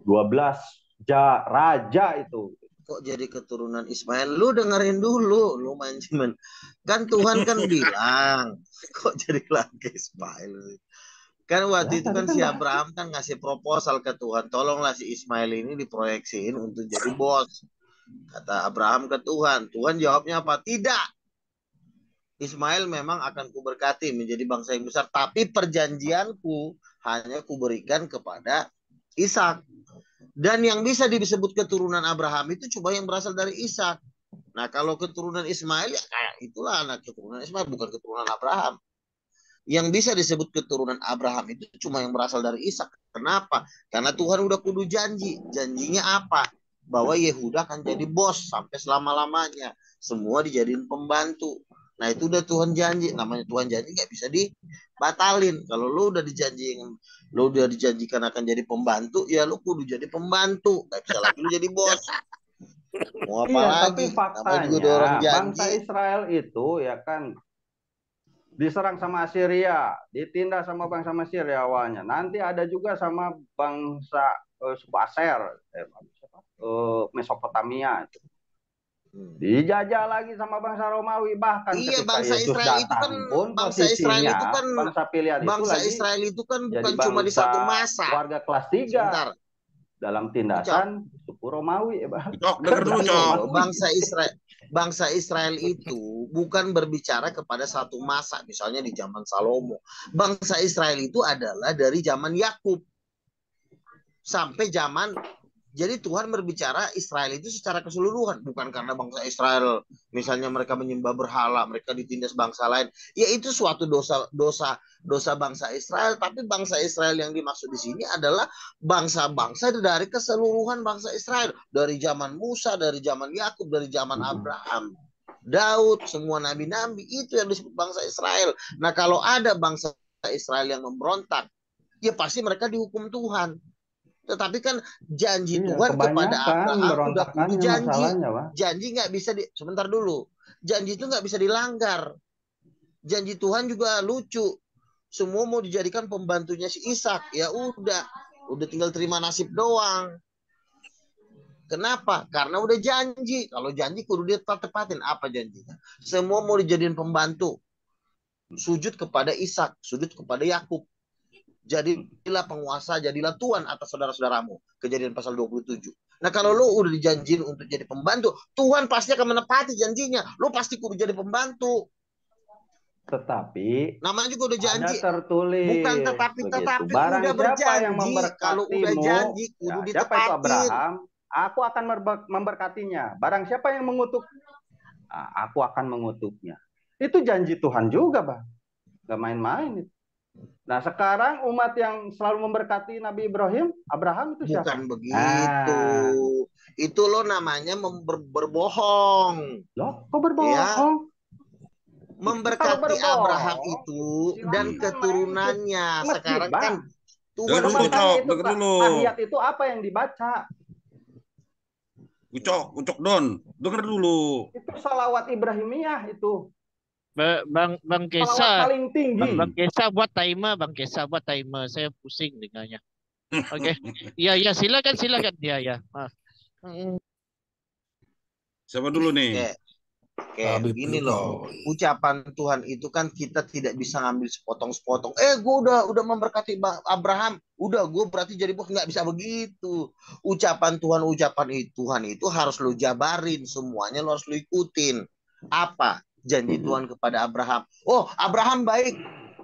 12 raja itu. Kok jadi keturunan Ismail? Lu dengerin dulu, lu mancing. Kan Tuhan kan bilang, kok jadi lagi Ismail? Kan Ya, waktu itu tadi kan kan si bah. Abraham kan ngasih proposal ke Tuhan, tolonglah si Ismail ini diproyeksiin untuk jadi bos. Kata Abraham ke Tuhan, Tuhan jawabnya apa? Tidak. Ismail memang akan kuberkati menjadi bangsa yang besar, tapi perjanjianku hanya kuberikan kepada Ishak. Dan yang bisa disebut keturunan Abraham itu cuma yang berasal dari Ishak. Nah, kalau keturunan Ismail ya kayak itulah anak keturunan Ismail, bukan keturunan Abraham. Yang bisa disebut keturunan Abraham itu cuma yang berasal dari Ishak. Kenapa? Karena Tuhan udah kudu janji. Janjinya apa? Bahwa Yehuda akan jadi bos sampai selama-lamanya. Semua dijadiin pembantu. Nah, itu udah Tuhan janji. Namanya Tuhan janji nggak bisa dibatalin. Kalau lo udah dijanjikan akan jadi pembantu, ya lo kudu jadi pembantu. Nggak bisa lagi lo jadi bos. Mau apa Iya, tapi lagi? Namanya juga faktanya udah orang bangsa janji. Israel itu ya kan diserang sama Assyria, ditindas sama bangsa Mesir ya awalnya. Nanti ada juga sama bangsa suku Aser, Mesopotamia. Dijajah lagi sama bangsa Romawi. Bahkan Iya, ketika Yesus datang pun posisinya bangsa pilihan itu bangsa lagi Israel itu kan jadi bukan cuma di bangsa satu masa. warga kelas 3 Sebentar, dalam Ucap. tindasan suku Romawi. Cok, denger dulu, Begini Cok. loh, bangsa Israel itu bukan berbicara kepada satu masa, misalnya di zaman Salomo. Bangsa Israel itu adalah dari zaman Yakub sampai zaman, jadi Tuhan berbicara Israel itu secara keseluruhan, bukan karena bangsa Israel misalnya mereka menyembah berhala, mereka ditindas bangsa lain. Ya itu suatu dosa bangsa Israel, tapi bangsa Israel yang dimaksud di sini adalah bangsa-bangsa dari keseluruhan bangsa Israel, dari zaman Musa, dari zaman Yakub, dari zaman Abraham, Daud, semua nabi-nabi itu yang disebut bangsa Israel. Nah, kalau ada bangsa Israel yang memberontak, ya pasti mereka dihukum Tuhan. Tetapi kan janji Iya, Tuhan kepada kebanyakan Abraham udah kudu berontakannya janji. masalahnya, Pak. Janji nggak bisa sebentar dulu. Janji itu nggak bisa dilanggar. Janji Tuhan juga lucu. Semua mau dijadikan pembantunya si Ishak. Ya udah tinggal terima nasib doang. Kenapa? Karena udah janji. Kalau janji kudu dia tepatin. Apa janjinya? Semua mau dijadiin pembantu. Sujud kepada Ishak, sujud kepada Yakub. Jadilah penguasa, jadilah tuan atas saudara-saudaramu. Kejadian pasal 27. Nah, kalau lo udah dijanjiin untuk jadi pembantu, Tuhan pasti akan menepati janjinya. Lo pasti kudu jadi pembantu. Tetapi Namanya juga udah ada janji. Bukan tertulis begitu. tetapi Barang udah siapa yang berjanji. Kalau udah memberkatimu, janji, ya, kudu siapa itu ditepatin. Abraham, aku akan memberkatinya. Barang siapa yang mengutuk, aku akan mengutuknya. Itu janji Tuhan juga, Bang. Gak main-main. Nah, sekarang umat yang selalu memberkati Nabi Abraham itu siapa? Bukan begitu. Itu lo namanya berbohong. Loh, kok Ya, berbohong? memberkati Abraham itu dan keturunannya. Masjid, Sekarang kan Bang. Tuhan Dulu, udah Cok. Denger dulu. Tahiyat itu apa yang dibaca? Ucok Don. Denger dulu. Itu salawat Ibrahimiyah itu. Bang Salawat Kesa, paling tinggi. Bang Kesa buat timer, Bang Kesa buat timer. Saya pusing dengannya. Oke, iya ya silakan ya. Siapa dulu nih? Kayak begini loh, ucapan Tuhan itu kan kita tidak bisa ngambil sepotong-sepotong. Gue udah memberkati Abraham, udah gue berarti jadi bos, nggak bisa begitu. Ucapan Tuhan itu harus lo jabarin semuanya, lo harus lo ikutin. Apa janji Tuhan kepada Abraham? Oh, Abraham baik.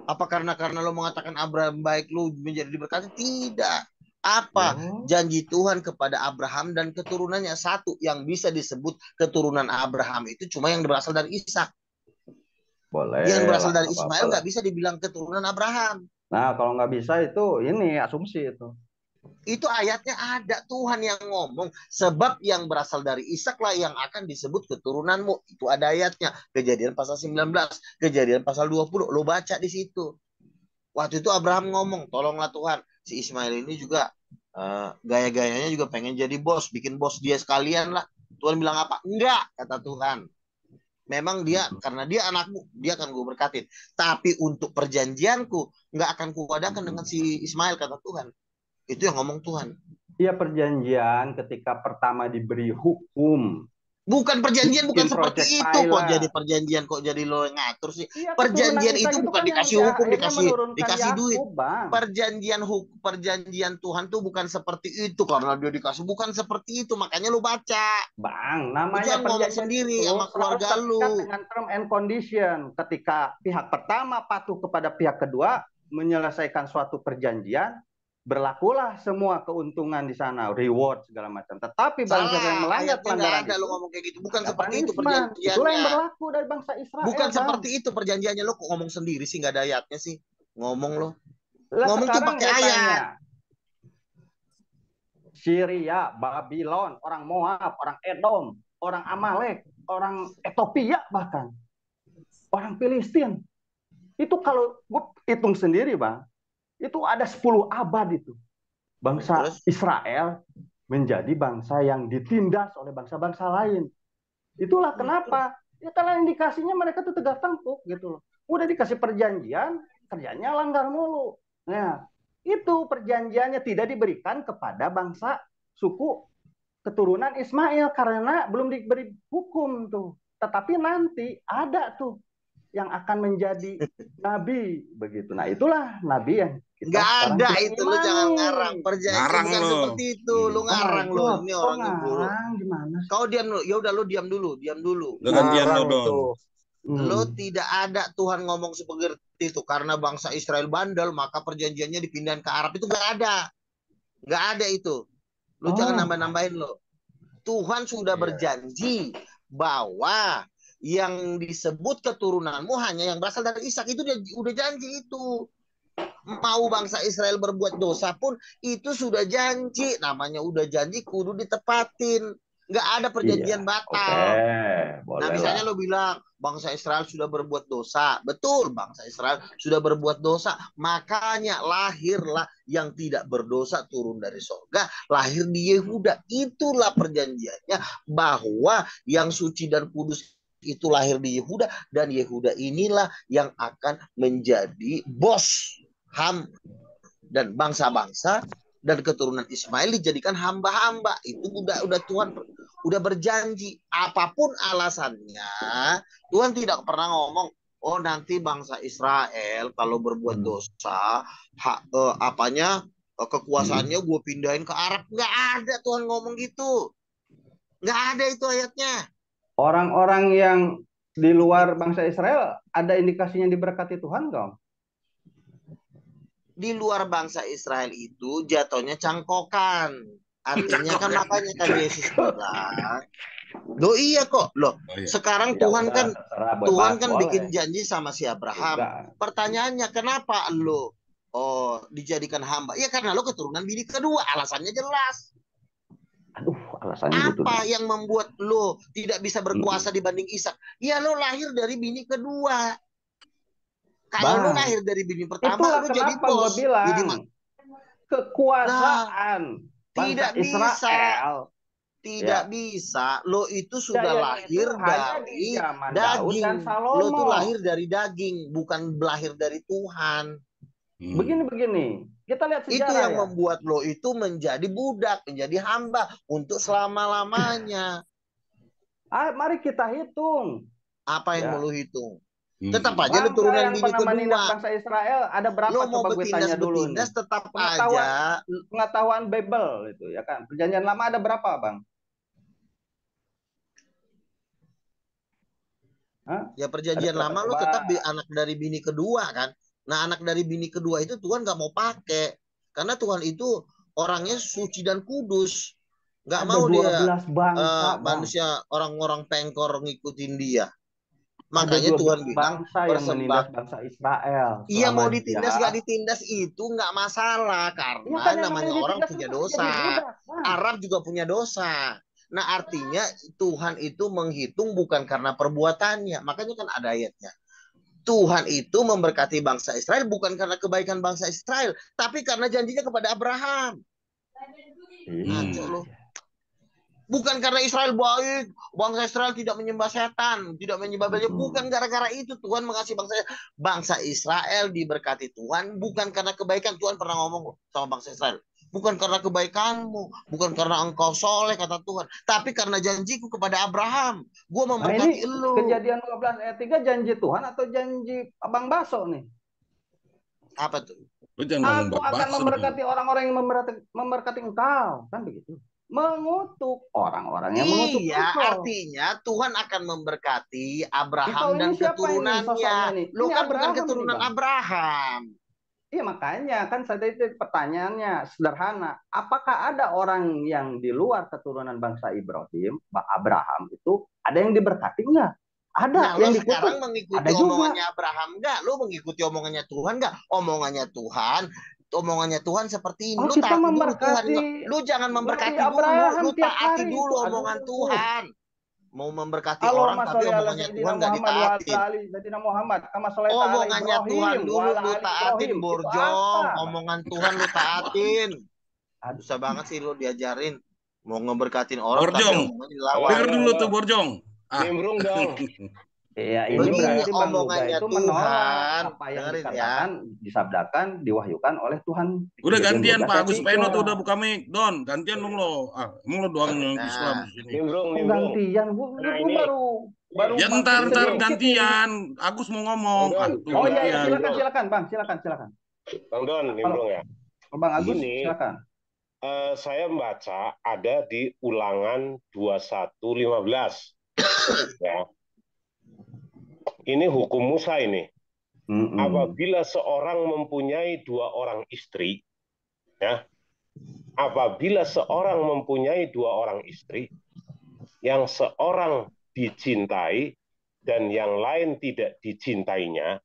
Apa karena lo mengatakan Abraham baik lo menjadi diberkati? Tidak. Apa janji Tuhan kepada Abraham dan keturunannya? Satu yang bisa disebut keturunan Abraham itu cuma yang berasal dari Ishak. Boleh. Yang berasal dari Ismail nggak bisa dibilang keturunan Abraham. Nah, kalau nggak bisa itu ini asumsi itu. Itu ayatnya ada, Tuhan yang ngomong. Sebab yang berasal dari Ishak lah yang akan disebut keturunanmu. Itu ada ayatnya. Kejadian pasal 19, Kejadian pasal 20. Lo baca di situ. Waktu itu Abraham ngomong, tolonglah Tuhan. Si Ismail ini juga gaya-gayanya juga pengen jadi bos. Bikin bos dia sekalian lah. Tuhan bilang apa? Enggak, kata Tuhan. Memang dia, karena dia anakmu, dia akan gue berkatin. Tapi untuk perjanjianku, nggak akan kuadakan dengan si Ismail, kata Tuhan. Itu yang ngomong Tuhan. Iya, perjanjian ketika pertama diberi hukum, Bukan perjanjian, bukan bikin seperti project itu kok jadi pilot. perjanjian, kok jadi lo yang ngatur sih. Iya, keturunan Perjanjian Ishak itu itu bukan kan yang dikasih hukum, akhirnya menurunkan dikasih duit. Yakub, Bang. Perjanjian Tuhan tuh bukan seperti itu karena dia dikasih, bukan seperti itu. Makanya lu baca. Bang, Lu namanya jangan ngomong perjanjian sendiri itu sama selalu keluarga terikat lu. dengan term and condition. Ketika pihak pertama patuh kepada pihak kedua, menyelesaikan suatu perjanjian, berlakulah semua keuntungan di sana, reward segala macam. Tetapi barang siapa yang Salah, melanggar ayatnya nggak pelanggaran ada lu itu, ngomong kayak gitu. Bukan ada seperti itu punishment. Itulah yang perjanjiannya. berlaku dari bangsa Israel, Bukan Bang. seperti itu perjanjiannya. Lu kok ngomong sendiri sih, nggak ada ayatnya sih. Ngomong lo. Lah Ngomong tuh sekarang pakai saya ayat. tanya, Syria, Babylon, orang Moab, orang Edom, orang Amalek, orang Ethiopia bahkan, orang Filistin. Itu kalau gue hitung sendiri, Bang, itu ada 10 abad itu. Bangsa Terus? Israel menjadi bangsa yang ditindas oleh bangsa-bangsa lain. Itulah kenapa. Ya karena indikasinya mereka tuh tegak tengkuk gitu loh. Udah dikasih perjanjian, kerjanya langgar mulu. Nah, itu perjanjiannya tidak diberikan kepada bangsa suku keturunan Ismail karena belum diberi hukum tuh. Tetapi nanti ada tuh yang akan menjadi nabi begitu. Nah, itulah nabi yang kita Nggak sekarang ada tidak itu, lu jangan ngarang. Perjanjian Ngarang bukan lo. seperti itu. Lu Oh my ngarang lo. God, Ini kok orang ibu lo. ngarang gimana sih? Kau diam dulu. Ya udah lu diam dulu, diam dulu. Udah gantian lo, Ngarang Don. itu. Lo tidak ada Tuhan ngomong seperti itu karena bangsa Israel bandel maka perjanjiannya dipindahin ke Arab, itu nggak ada. Nggak ada itu. Lu jangan nambah-nambahin lo. Tuhan sudah berjanji bahwa yang disebut keturunanmu hanya yang berasal dari Ishak. Itu udah janji itu. Mau bangsa Israel berbuat dosa pun itu sudah janji. Namanya udah janji kudu ditepatin. Nggak ada perjanjian batal. Nah, misalnya lo bilang bangsa Israel sudah berbuat dosa. Betul, bangsa Israel sudah berbuat dosa. Makanya lahirlah yang tidak berdosa turun dari surga. Lahir di Yehuda. Itulah perjanjiannya bahwa yang suci dan kudus itu lahir di Yehuda. Dan Yehuda inilah yang akan menjadi bos Ham dan bangsa-bangsa dan keturunan Ismail dijadikan hamba-hamba. Itu udah Tuhan udah berjanji. Apapun alasannya, Tuhan tidak pernah ngomong, oh nanti bangsa Israel kalau berbuat dosa, kekuasaannya gue pindahin ke Arab. Nggak ada Tuhan ngomong gitu. Nggak ada itu ayatnya. Orang-orang yang di luar bangsa Israel ada indikasinya diberkati Tuhan dong? Di luar bangsa Israel itu jatuhnya cangkokan. Artinya kan makanya kan Yesus bilang, loh iya kok, loh sekarang Tuhan kan bikin janji sama si Abraham. Pertanyaannya kenapa lo dijadikan hamba? Ya karena lo keturunan bini kedua, alasannya jelas. Aduh, alasannya apa gitu. Yang membuat lo tidak bisa berkuasa dibanding Ishak? Ya lo lahir dari bini kedua. Kalau lo lahir dari bini pertama, lo jadi bos. Gue bilang, jadi kekuasaan tidak Israel tidak bisa. Lo itu sudah lahir dari daging. Lo tuh lahir dari daging, bukan lahir dari Tuhan. Begini, kita lihat sejarah. Itu yang membuat lo itu menjadi budak, menjadi hamba untuk selama-lamanya. Mari kita hitung. Apa yang mau lo hitung? Tetap aja lo turunan bini kedua. Bangsa Israel ada berapa? Lo mau coba gue tanya dulu nih. Tetap aja pengetahuan Bible itu ya kan. Perjanjian lama ada berapa, Bang? Hah? Ya perjanjian lama lo tetap anak dari bini kedua kan. Nah anak dari bini kedua itu Tuhan gak mau pakai. Karena Tuhan itu orangnya suci dan kudus. Gak mau dia manusia orang-orang pengkor ngikutin dia. Makanya Tuhan bilang persembahan bangsa Israel. Iya mau ditindas gak ditindas itu gak masalah. Karena namanya orang punya dosa. Arab juga punya dosa. Nah artinya Tuhan itu menghitung bukan karena perbuatannya. Makanya kan ada ayatnya. Tuhan itu memberkati bangsa Israel bukan karena kebaikan bangsa Israel. Tapi karena janjinya kepada Abraham. Bukan karena Israel baik, bangsa Israel tidak menyembah setan, tidak menyembah Baal. Bukan gara-gara itu Tuhan mengasihi bangsa Israel diberkati Tuhan, bukan karena kebaikan. Tuhan pernah ngomong sama bangsa Israel, bukan karena kebaikanmu, bukan karena engkau soleh kata Tuhan, tapi karena janjiku kepada Abraham. Gue Nah, memberkati ini lu. Kejadian 12 ayat 3 janji Tuhan atau janji Abang Baso nih? Apa tuh? Lu jangan ngomong Aku akan bakso dong. memberkati orang-orang yang memberkati engkau, kan begitu. Mengutuk orang-orang yang mengutuk Iya, engkau. artinya Tuhan akan memberkati Engkau Abraham ini dan siapa ini sosoknya keturunannya. nih? Lu Ini kan bukan Abraham ini, keturunan Bang. Abraham. Iya, makanya kan saya itu pertanyaannya sederhana. Apakah ada orang yang di luar keturunan bangsa Ibrahim, Abraham itu ada yang diberkati enggak? Ada Nah, yang lo dikutuk. sekarang mengikuti Ada juga. omongannya Abraham enggak? Lo mengikuti omongannya Tuhan enggak? Omongannya Tuhan seperti ini. Oh, Lu kita taati dulu memberkati Tuhan. Lu jangan memberkati Nabi dulu. Abraham Lu tiap taati hari dulu itu. omongan Aduh. Tuhan. Mau memberkati orang Allahumma tapi sholli ala omongannya sayyidina Tuhan enggak Muhammad wa ditaatin. ala ali sayyidina Muhammad kama sholaita ala Omongannya Tuhan Ibrahim dulu wa ala lu ali taatin, Ibrahim. Itu Borjong. apa? Omongan Tuhan lu taatin. Aduh. Susah banget sih lu diajarin. Mau ngeberkatin orang tapi Borjong, omongannya dilawan. denger dulu tuh Borjong. Nimbrung dong. Iya, ini Begini berarti Bang Luga omongannya itu Tuhan. menolak apa yang Dengerin ya. dikatakan, disabdakan, diwahyukan oleh Tuhan. Udah gantian Kejadian 12 Pak ayat Agus 3. Peno tuh udah buka mic. Don, gantian dong lo. Emang lo doang yang Nah. Islam di sini. Nimbrung. Gantian, gua ini baru Ya masuk ntar sedikit gantian. Agus mau ngomong. Don, Oh iya, gantian. silakan Bang, silakan. Bang Don, nimbrung ya. Bang Agus, Begini. silakan. Saya membaca ada di Ulangan 21:15. Ya. Ini hukum Musa ini. Apabila seorang mempunyai 2 orang istri, ya. Apabila seorang mempunyai 2 orang istri, yang seorang dicintai dan yang lain tidak dicintainya,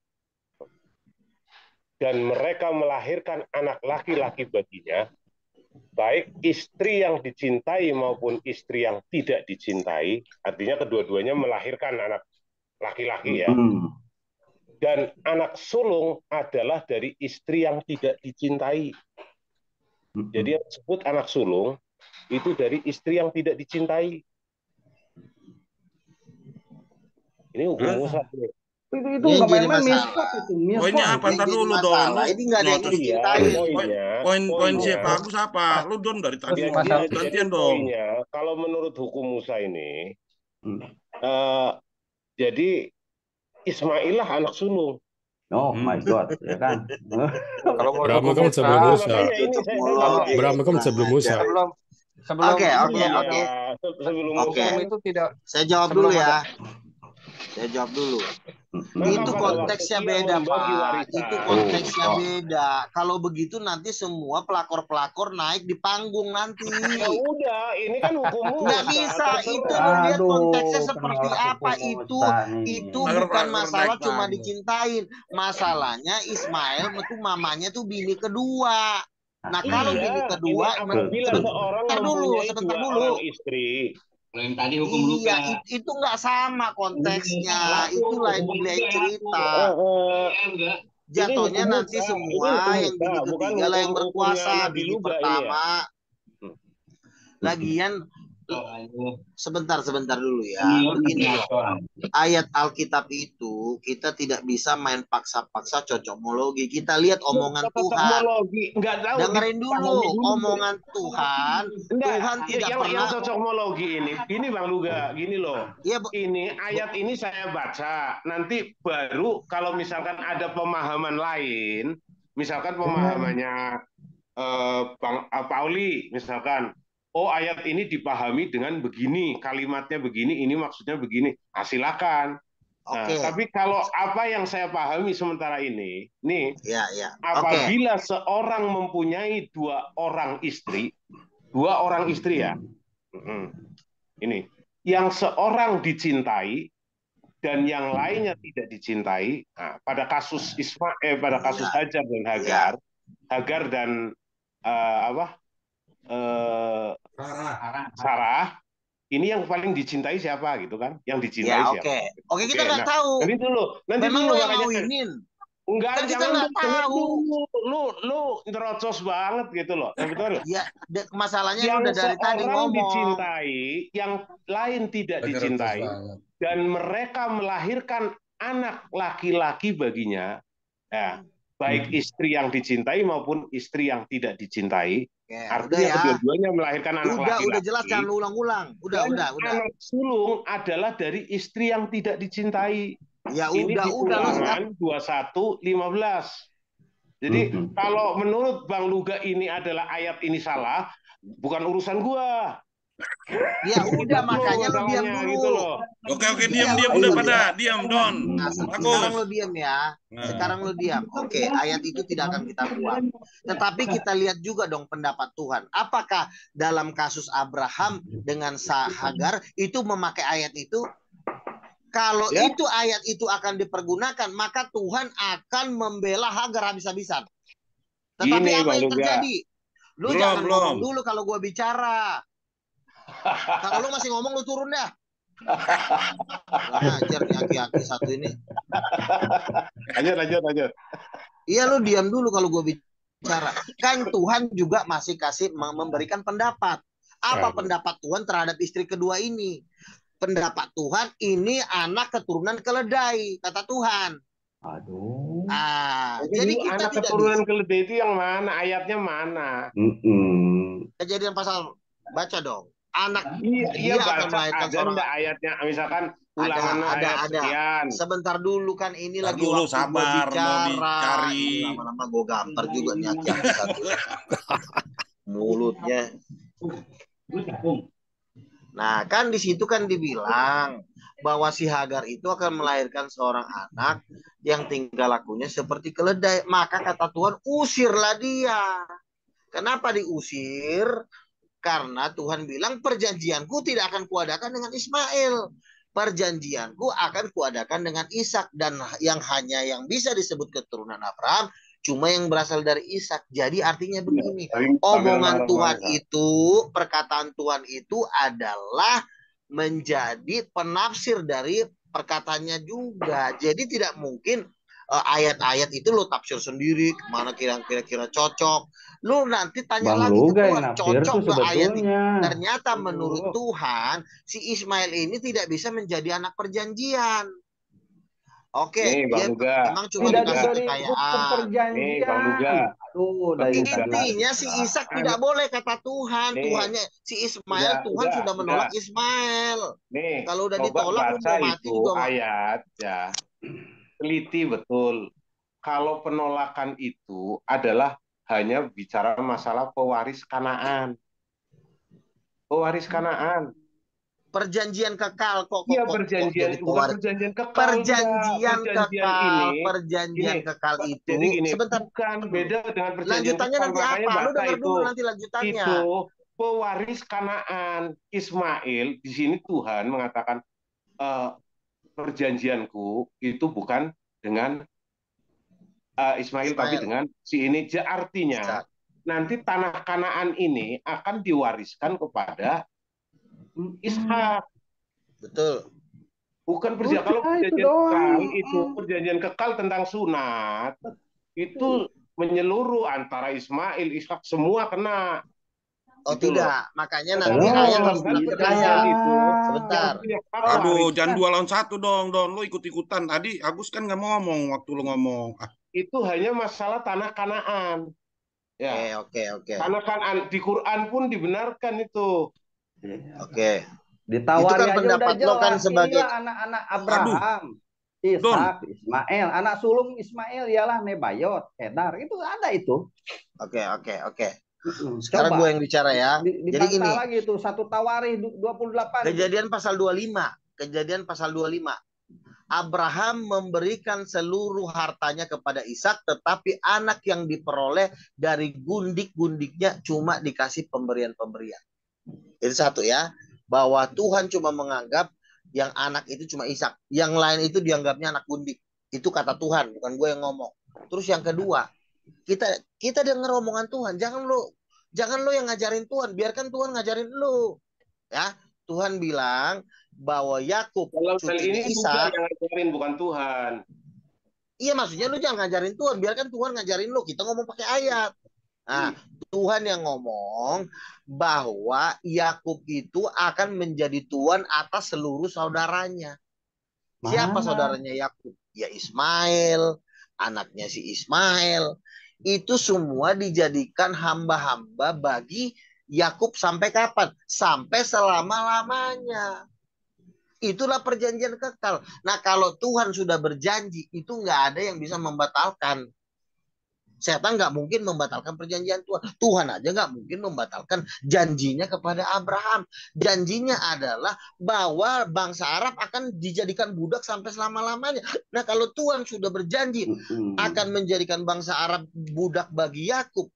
dan mereka melahirkan anak laki-laki baginya, baik istri yang dicintai maupun istri yang tidak dicintai, artinya kedua-duanya melahirkan anak laki-laki ya. Dan anak sulung adalah dari istri yang tidak dicintai. Jadi yang disebut anak sulung itu dari istri yang tidak dicintai. Ini hukum Musa. Itu nggak main-main misfot itu. Poinnya apa? Ntar dulu Don. Ini nggak ada yang dicintai. Poin siapa? Agus apa? Lu Don dari tadi gantian dong. Poinnya, kalau menurut hukum Musa ini, jadi Ismail lah anak sulung. Oh my God, ya kan? Abraham kan sebelum Musa. Abraham kan sebelum Musa. Oke. Sebelum Musa itu tidak. Saya jawab dulu ya. Itu konteksnya beda, Pak. Itu konteksnya beda. Kalau begitu nanti semua pelakor-pelakor naik di panggung nanti. Ya udah, ini kan hukum Musa. Nggak bisa. Itu lu lihat konteksnya seperti apa. Itu bukan masalah cuma dicintain. Masalahnya Ismail itu mamanya tuh bini kedua. Nah, kalau bini kedua, sebentar dulu. Istri. Yang tadi hukum Luka. Iya, itu nggak sama konteksnya. Itu lain cerita. Jatuhnya nanti semua yang bini ketiga lah yang berkuasa. Bini pertama. Lagian sebentar dulu ya. Begini, ayat Alkitab itu kita tidak bisa main paksa-paksa cocokmologi. Kita lihat omongan Tuhan. Dengerin dulu omongan Tuhan. Tuhan tidak pernah. Yang cocokmologi ini Bang Luga, gini loh. Ya, ini ayat ini saya baca. Nanti baru kalau misalkan ada pemahaman lain, misalkan pemahamannya Bang Pauli, misalkan. Oh, ayat ini dipahami dengan begini, kalimatnya begini, ini maksudnya begini. Nah, silakan. Nah, tapi kalau apa yang saya pahami sementara ini, apabila seorang mempunyai 2 orang istri ya, ini, yang seorang dicintai dan yang lainnya tidak dicintai. Nah, pada kasus pada kasus Hagar dan Sarah, ini yang paling dicintai siapa gitu kan? Yang dicintai siapa? Oke, kita nggak tahu. Nanti dulu Memang lo yang ngawinin. Enggak, kan kita nggak tahu. Lu nerocos banget gitu loh. Betul. Ya, masalahnya yang udah dari tadi ngomong. Dicintai, yang lain tidak dicintai, dan mereka melahirkan anak laki-laki baginya. Ya, baik istri yang dicintai maupun istri yang tidak dicintai. Artinya kedua-duanya melahirkan anak laki-laki. Udah jelas, jangan ulang-ulang. Udah. Anak sulung adalah dari istri yang tidak dicintai. Ya ini udah, di Ulangan 21:15. Jadi kalau menurut Bang Luga ini adalah ayat ini salah, bukan urusan gua. Ya udah, makanya lu diam dulu. Gitu loh. Oke, diam udah pada diam, Don. Sekarang lu diam ya. Sekarang lu diam. Oke, ayat itu tidak akan kita buang. Tetapi kita lihat juga dong pendapat Tuhan. Apakah dalam kasus Abraham dengan Hagar itu memakai ayat itu? Kalau itu ayat itu akan dipergunakan, maka Tuhan akan membela Hagar habis-habisan. Tetapi apa yang terjadi? Lu jangan ngomong dulu kalau gua bicara. Kalau lu masih ngomong, lu turun dah. Ngajar nih aki-aki satu ini. Lanjut. Iya, lu diam dulu kalau gue bicara. Kan Tuhan juga masih kasih memberikan pendapat. Apa pendapat Tuhan terhadap istri kedua ini? Pendapat Tuhan, ini anak keturunan keledai, kata Tuhan. Aduh. Jadi kita anak keturunan keledai itu yang mana? Ayatnya mana? Kejadian pasal, baca dong. Anak iya akan melahirkan seorang ayatnya, misalkan Ulangan ada. Sebentar dulu kan, ini lagi dulu, waktu sabar, bicara. mau dicari. Lama-lama gue gampar juga nih aki-aki satu. Mulutnya. Nah, kan di situ kan dibilang bahwa si Hagar itu akan melahirkan seorang anak yang tingkah lakunya seperti keledai. Maka kata Tuhan, usirlah dia. Kenapa diusir? Karena Tuhan bilang perjanjianku tidak akan kuadakan dengan Ismail. Perjanjianku akan kuadakan dengan Ishak. Dan yang bisa disebut keturunan Abraham cuma yang berasal dari Ishak. Jadi artinya begini. Omongan Tuhan itu, perkataan Tuhan itu adalah menjadi penafsir dari perkataannya juga. Jadi tidak mungkin ayat-ayat itu lo tafsir sendiri kemana kira-kira cocok. Lu nanti tanya lagi ke Tuhan, cocok ke ayat ini. Ternyata menurut Tuhan si Ismail ini tidak bisa menjadi anak perjanjian. Oke, dia memang cuma dikasih kekayaan. Intinya si Ishak tidak boleh, kata Tuhan. Tuhannya si Ismail, Tuhan sudah menolak Ismail. Kalau udah ditolak, mau mati juga ayat ya. Teliti betul. Kalau penolakan itu adalah hanya bicara masalah pewaris Kanaan. Pewaris Kanaan. Perjanjian kekal kok. Iya, perjanjian kekal. Perjanjian kekal itu. Jadi gini, sebentar. Bukan beda dengan perjanjian lanjutannya kekal. Nanti apa? Lu dengar dulu nanti lanjutannya. Itu pewaris Kanaan. Ismail, di sini Tuhan mengatakan perjanjianku itu bukan dengan Ismail, tapi dengan si ini. Artinya nanti tanah Kanaan ini akan diwariskan kepada Ishak. Betul. Bukan perjanjian. Kalau perjanjian kekal itu perjanjian kekal tentang sunat itu menyeluruh antara Ismail, Ishak, semua kena. Oh gitu tidak, makanya nanti ayat harus diperkaya itu. Sebentar. Aduh, jangan 2 lawan 1 dong, Don. Lu ikut-ikutan. Tadi Agus kan nggak mau ngomong waktu lu ngomong. Itu hanya masalah tanah Kanaan. Ya. Oke. Tanah Kanaan di Quran pun dibenarkan itu. Oke. Ditawari itu kan aja pendapat udah lo jelas. kan sebagai anak-anak Abraham, Ishak, Ismail, anak sulung Ismail ialah Nebayot, Kedar. Itu ada itu. Oke. Sekarang gue yang bicara ya. Jadi ini lagi itu 1 Tawarikh 28. Kejadian pasal 25. Abraham memberikan seluruh hartanya kepada Ishak, tetapi anak yang diperoleh dari gundik-gundiknya cuma dikasih pemberian-pemberian. Itu satu ya, bahwa Tuhan cuma menganggap yang anak itu cuma Ishak, yang lain itu dianggapnya anak gundik. Itu kata Tuhan, bukan gue yang ngomong. Terus yang kedua, kita dengar omongan Tuhan, jangan lo yang ngajarin Tuhan, biarkan Tuhan ngajarin lo. Ya, Tuhan bilang bahwa Yakub cucunya Ishak yang ngajarin, bukan Tuhan. Iya, maksudnya lu jangan ngajarin Tuhan, biarkan Tuhan ngajarin lo. Kita ngomong pakai ayat. Nah, Tuhan yang ngomong bahwa Yakub itu akan menjadi tuan atas seluruh saudaranya. Siapa saudaranya Yakub? Ya Ismail, anaknya si Ismail. itu semua dijadikan hamba-hamba bagi Yakub sampai kapan? Sampai selama-lamanya. Itulah perjanjian kekal. Nah, kalau Tuhan sudah berjanji, itu nggak ada yang bisa membatalkan. Setan nggak mungkin membatalkan perjanjian Tuhan. Tuhan aja nggak mungkin membatalkan janjinya kepada Abraham. Janjinya adalah bahwa bangsa Arab akan dijadikan budak sampai selama-lamanya. Nah, kalau Tuhan sudah berjanji akan menjadikan bangsa Arab budak bagi Yakub,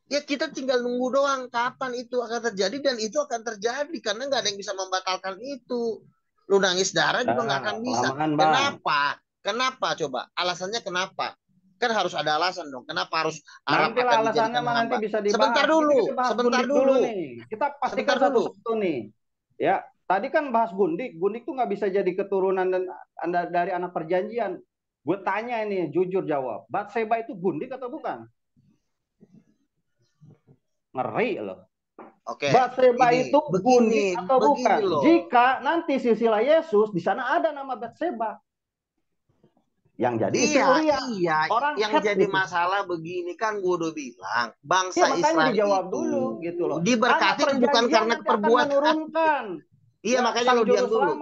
ya kita tinggal nunggu doang kapan itu akan terjadi, dan itu akan terjadi karena nggak ada yang bisa membatalkan itu. Lu nangis darah juga nggak akan bisa. Kenapa? Kenapa coba? Alasannya kenapa? Kan harus ada alasan dong. Kenapa harus Arab Nanti akan alasannya dijadikan hamba? nanti bisa dibahas. Sebentar dulu, sebentar dulu nih. Kita pastikan satu-satu nih. Ya, tadi kan bahas Gundik. Gundik tuh nggak bisa jadi keturunan dan dari anak perjanjian. Gue tanya ini, jujur jawab. Batseba itu Gundik atau bukan? Ngeri loh. Oke. Batseba itu Gundik atau bukan? Loh. Jika nanti silsilah Yesus di sana ada nama Batseba. Yang jadi iya. Orang yang jadi gitu. Masalah begini kan gue udah bilang bangsa Israel dijawab itu dulu gitu loh. Diberkati bukan karena perbuatan. Iya, makanya lo diam dulu.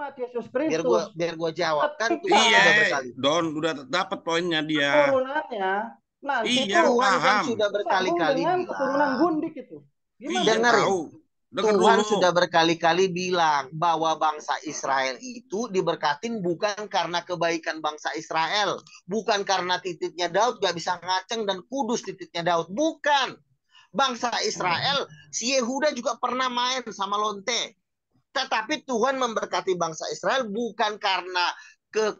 Biar gue jawab kan. Iya, Don udah dapat poinnya dia. Turunannya nanti Tuhan kan sudah berkali-kali bilang. Keturunan Gundik itu. Dengerin. Tuhan sudah berkali-kali bilang bahwa bangsa Israel itu diberkatin bukan karena kebaikan bangsa Israel. Bukan karena titiknya Daud gak bisa ngaceng dan kudus titiknya Daud. Bukan. Bangsa Israel, si Yehuda juga pernah main sama lonte. Tetapi Tuhan memberkati bangsa Israel bukan karena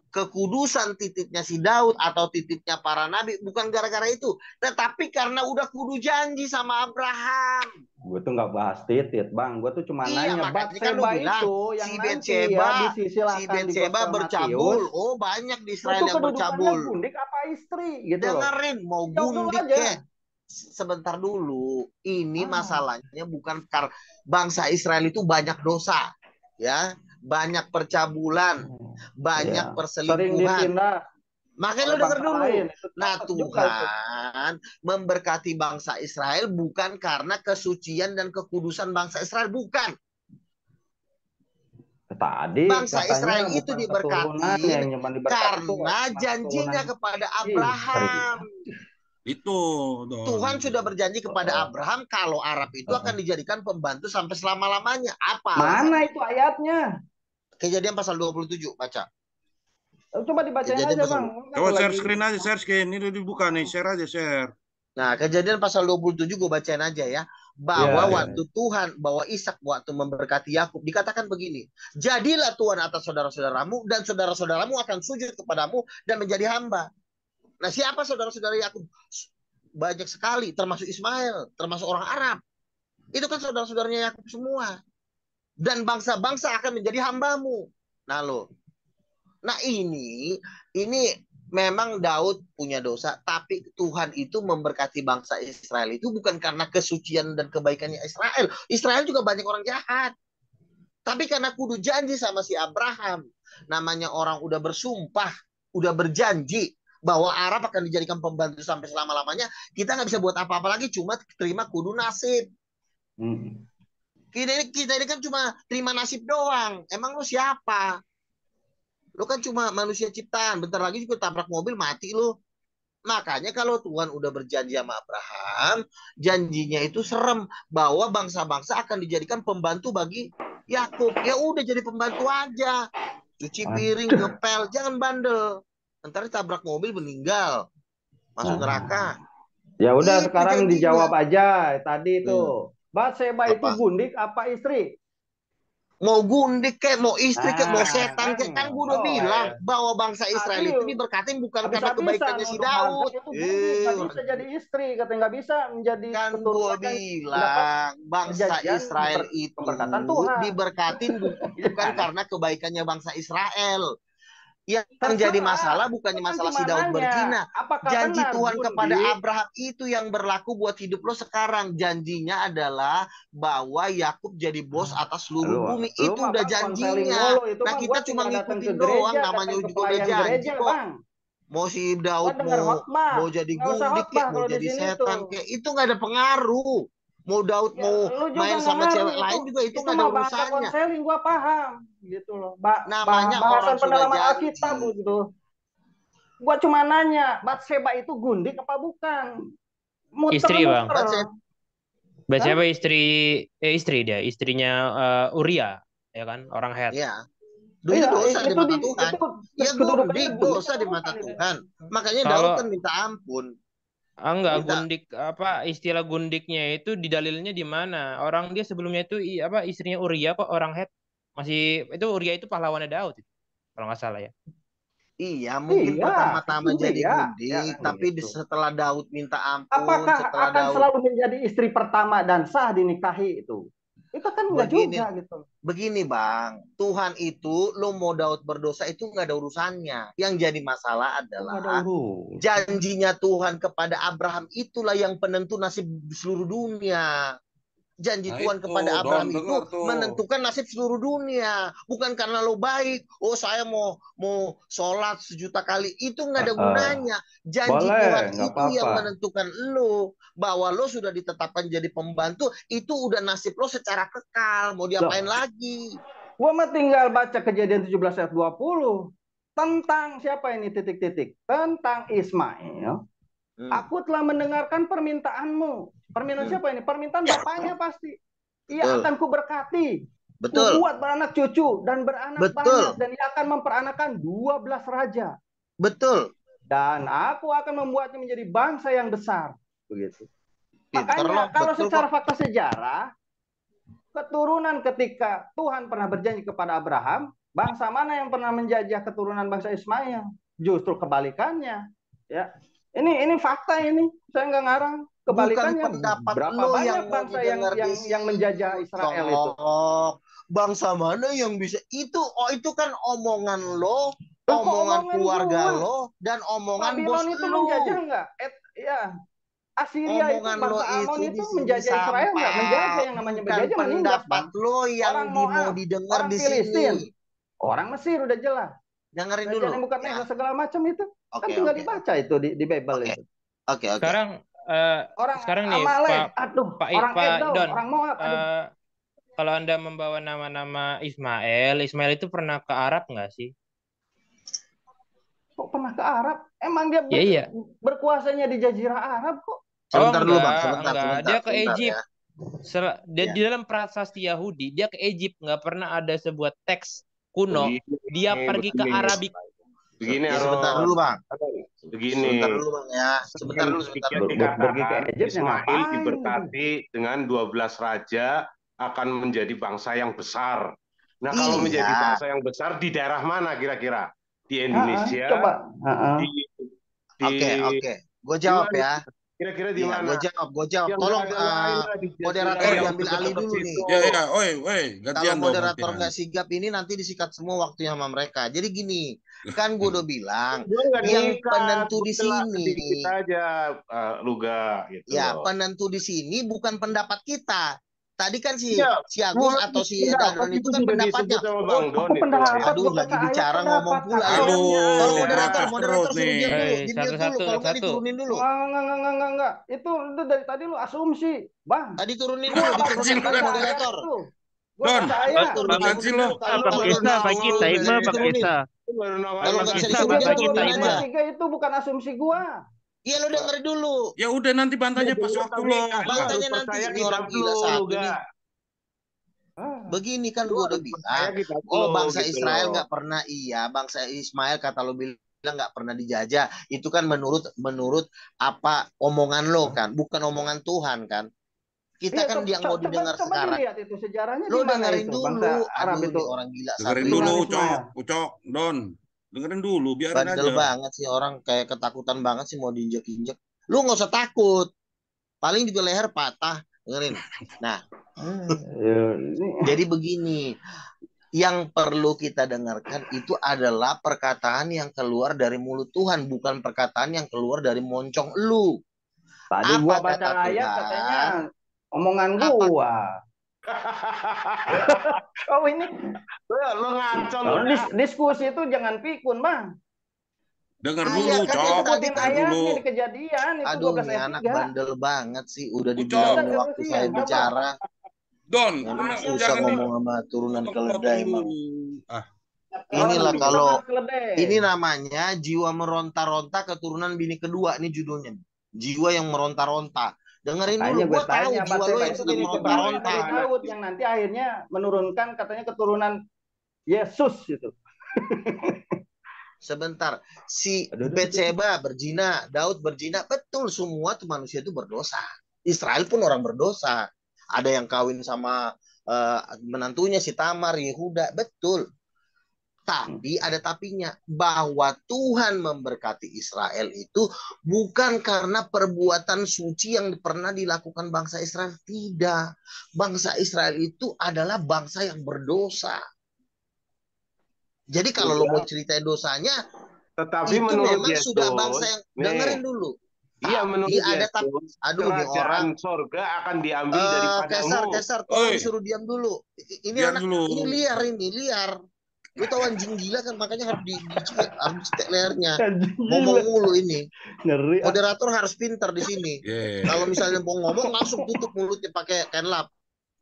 kekudusan titiknya si Daud atau titiknya para nabi, bukan gara-gara itu, tetapi karena udah kudu janji sama Abraham. Gue tuh nggak bahas titik, Bang. Gue tuh cuma nanya kan itu yang si Betseba bercabul. Oh, banyak di Israel yang bercabul. Gundik apa istri gitu. Dengerin, mau gundik ya. Sebentar dulu. Ini masalahnya bukan karena bangsa Israel itu banyak dosa, ya. Banyak percabulan, banyak perselingkuhan. Makanya lu denger dulu. Nah, Tuhan memberkati bangsa Israel bukan karena kesucian dan kekudusan bangsa Israel, bukan. Tadi bangsa Israel itu diberkati karena janjinya kepada Abraham. Itu Tuhan sudah berjanji kepada Abraham kalau Arab itu akan dijadikan pembantu sampai selama-lamanya. Apa? Mana itu ayatnya? Kejadian pasal 27, baca. Coba dibacain aja, Bang. Coba share screen aja, share screen. Ini udah dibuka nih, share aja, share. Nah, Kejadian pasal 27 gue bacain aja ya. Bahwa waktu Tuhan, bahwa Ishak waktu memberkati Yakub, dikatakan begini. Jadilah Tuhan atas saudara-saudaramu, dan saudara-saudaramu akan sujud kepadamu dan menjadi hamba. Nah, siapa saudara-saudara Yakub? Banyak sekali, termasuk Ismail, termasuk orang Arab. Itu kan saudara-saudaranya Yakub semua. Dan bangsa-bangsa akan menjadi hambamu. Nah ini memang Daud punya dosa, tapi Tuhan itu memberkati bangsa Israel itu bukan karena kesucian dan kebaikannya Israel. Israel juga banyak orang jahat. Tapi karena kudu janji sama si Abraham, namanya orang udah bersumpah, udah berjanji bahwa Arab akan dijadikan pembantu sampai selama-lamanya, kita nggak bisa buat apa-apa lagi, cuma terima kudu nasib. Kita ini kan cuma terima nasib doang. Emang lu siapa? Lu kan cuma manusia ciptaan. Bentar lagi juga tabrak mobil mati lu. Makanya kalau Tuhan udah berjanji sama Abraham, janjinya itu serem bahwa bangsa-bangsa akan dijadikan pembantu bagi Yakub. Ya udah jadi pembantu aja. Cuci piring, ngepel, jangan bandel. Ntar tabrak mobil meninggal. Masuk neraka. Ya udah sekarang dijawab aja tadi itu. Batseba itu gundik apa istri? Mau gundik kek, mau istri kek, mau setan kek, kan gue udah bilang bahwa bangsa Israel itu diberkatin bukan karena kebaikannya si Daud. Nggak bisa jadi istri, katanya nggak bisa menjadi. Kan gue bilang bangsa Israel itu diberkatin bukan karena kebaikannya bangsa Israel. Yang terjadi masalah bukannya masalah si Daud berzina. Janji Tuhan kepada Abraham itu yang berlaku buat hidup lo sekarang. Janjinya adalah bahwa Yakub jadi bos atas seluruh bumi. Itu udah janjinya. Nah kita cuma ngikutin doang, namanya juga udah janji kok. Mau si Daud dengar khotbah. mau jadi Nggak usah gundik khotbah kayak, mau kalau di jadi sini setan tuh. kayak, itu nggak ada pengaruh. Mau Daud Ya, mau lu juga main nggak sama ngaruh cewek lain juga itu nggak ada mah bahasa urusannya. konseling, gua paham gitu loh. Namanya Bahasan orang sudah pendalaman janji. Alkitab gitu. Gua cuma nanya, Batseba itu gundik apa bukan? Istri, Bang. Muter-muter. Batseba istri dia, istrinya Uria, ya kan, orang Het. Iya. Itu dosa di mata Tuhan. Ya gundik dosa di mata itu. Tuhan. Makanya Kalau- Daud kan minta ampun. Enggak, Minta. gundik istilah gundiknya itu di dalilnya di mana? Orang dia sebelumnya itu istrinya Uria kok orang Het. Masih itu Uria itu pahlawannya Daud kalau nggak salah ya. Iya, mungkin Iya, pertama-tama itu jadi dia. gundik, Ya kan tapi gitu. setelah Daud minta ampun, Apakah setelah akan Daud selalu menjadi istri pertama dan sah dinikahi itu? Itu kan enggak Begini. juga gitu. begini Bang, Tuhan itu lo mau Daud berdosa itu nggak ada urusannya. Yang jadi masalah Nggak ada adalah urus. janjinya Tuhan kepada Abraham itulah yang penentu nasib seluruh dunia. Janji Nah, Tuhan itu, kepada Don, Abraham itu dengar tuh. menentukan nasib seluruh dunia. Bukan karena lo baik. Oh, saya mau sholat 1.000.000 kali. Itu nggak ada gunanya. Janji Boleh, Tuhan nggak itu yang apa-apa. menentukan lo. Bahwa lo sudah ditetapkan jadi pembantu. Itu udah nasib lo secara kekal. Mau diapain lagi? Gua mah tinggal baca Kejadian 17 ayat 20 tentang siapa ini titik-titik, tentang Ismail. Aku telah mendengarkan permintaanmu. Permintaan siapa ini? Permintaan bapaknya pasti. Ia Betul. akan kuberkati. Betul. Kubuat beranak cucu dan beranak Betul. banyak, dan ia akan memperanakan 12 raja. Betul. Dan aku akan membuatnya menjadi bangsa yang besar. Begitu. Pinter Makanya lo, kalau betul secara kok. fakta sejarah, keturunan ketika Tuhan pernah berjanji kepada Abraham, bangsa mana yang pernah menjajah keturunan bangsa Ismail? Justru kebalikannya. Ya, ini fakta ini. Saya nggak ngarang. Kebalikannya. Bukan pendapat Berapa lo banyak yang mau bangsa didengar di yang sini. menjajah Israel itu? Bangsa mana yang bisa itu? Oh, itu kan omongan lo, Loh, kok omongan omongan keluarga gua? lo, dan omongan bos Babilon itu lo. menjajah nggak? Ya, Assyria itu, Omongan lo bangsa Amon itu itu di sini menjajah Israel nggak? Menjajah, yang namanya bukan menjajah menindas, pendapat Bang. lo yang Orang mau Moab, didengar orang di Filistin, sini. orang Mesir udah jelas. Dengerin Kerajaan dulu. Nebukadnezar Ya. segala macam itu kan Oke, tinggal oke. dibaca itu di Bible Oke. itu. Oke. Sekarang nih Amalek, orang Pak Edom, Don, orang Moab. kalau Anda membawa nama-nama Ismail itu pernah ke Arab nggak sih? Kok pernah ke Arab? Emang dia Iya. berkuasanya di Jazirah Arab kok? Sebentar dulu, Bang. Enggak. Dia ke Egypt. Ya. Di dalam prasasti Yahudi, dia ke Egypt. Nggak pernah ada sebuah teks kuno. Dia pergi ke Arabik. Begini, Ya, sebentar dulu, Bang. Begini. Sebentar dulu, Bang, ya. Sebentar dulu. Dikatakan Egypt, Ismail ngapain? diberkati dengan 12 raja akan menjadi bangsa yang besar. Nah, kalau menjadi bangsa yang besar di daerah mana kira-kira? Di Indonesia? Coba. Oke. Gue jawab ya. Kira-kira di mana? Gue jawab. Tolong moderator diambil alih dulu nih. Ya, gantian Kalau dong. moderator nggak sigap ini nanti disikat semua waktunya sama mereka. Jadi gini, kan gue udah bilang yang penentu di sini. Kita aja Luga gitu. Ya, penentu di sini bukan pendapat kita. Tadi kan si Agus atau si Dadon itu kan pendapatnya. Aduh, lagi bicara ngomong pula. Kalau moderator suruh diam dulu. Kalau nggak diturunin dulu. Enggak. Itu dari tadi lu asumsi, Bang. Tadi turunin dulu, diturunin dulu moderator. Don, Bang Kesa, bagi timer Bang Kesa. Kalau nggak bisa diturunin aja. Itu bukan asumsi gua. Iya, lo denger dulu. Ya udah, nanti bantanya pas waktu lo. Bantanya nanti, ini orang gila satu nih. Begini kan gue udah bilang, bangsa Israel nggak pernah, bangsa Ismail kata lo bilang nggak pernah dijajah. Itu kan menurut apa omongan lo kan, bukan omongan Tuhan kan. Kita kan yang mau didengar sekarang. Lihat itu sejarahnya. Lo dengerin dulu. Arab itu orang gila. Dengerin dulu, Ucok, Don. Dengerin dulu, biarin Bandel aja. banget sih orang, kayak ketakutan banget sih mau diinjek-injek. Lu nggak usah takut. Paling juga leher patah. Dengerin. Nah, jadi begini. Yang perlu kita dengarkan itu adalah perkataan yang keluar dari mulut Tuhan, bukan perkataan yang keluar dari moncong lu. Tadi gua baca ayat katanya omongan gua. Ini lo ngaco lo. Diskusi itu jangan pikun, Bang. Dengar Ah, dulu, ya kan Cok. itu tadi Sebutin kan Dengar dulu. ayatnya di Kejadian itu Aduh, 12 ini ayat anak 3. bandel banget sih. Udah Cok. dibilang Kita waktu saya terusin, coba. bicara. Don, Memang udah, susah jangan ngomong sama turunan dipotong-potong keledai, dulu. Mang. Ah, Inilah dulu. kalau Keledai. ini namanya jiwa meronta-ronta keturunan bini kedua. Ini judulnya. Jiwa yang meronta-ronta. Dengerin dulu, Makanya gue gua tahu tanya, Pak jiwa lo Seba yang itu sedang bini kedua yang meronta-ronta. dari Daud yang nanti akhirnya menurunkan katanya keturunan Yesus gitu. Sebentar, si Aduh, aduh, aduh. Betseba berzina, Daud berzina, betul semua tuh manusia itu berdosa. Israel pun orang berdosa. Ada yang kawin sama menantunya si Tamar, Yehuda, betul. Tapi ada tapinya, bahwa Tuhan memberkati Israel itu bukan karena perbuatan suci yang pernah dilakukan bangsa Israel. Tidak. Bangsa Israel itu adalah bangsa yang berdosa. Jadi kalau lo mau ceritain dosanya, Tetapi itu menurut memang Yesus, sudah bangsa yang nih, dengerin dulu. iya menurut Ada Yesus, aduh nih orang kerajaan sorga akan diambil daripadamu. Kesar tolong Oi, disuruh diam dulu. Ini diam anak dulu. ini liar. Lu tahu anjing gila kan, makanya harus harus dicetek lehernya. Ngomong mulu ini. Ngeri. Moderator harus pintar di sini. Yeah. Kalau misalnya mau ngomong langsung tutup mulutnya pakai kenlap.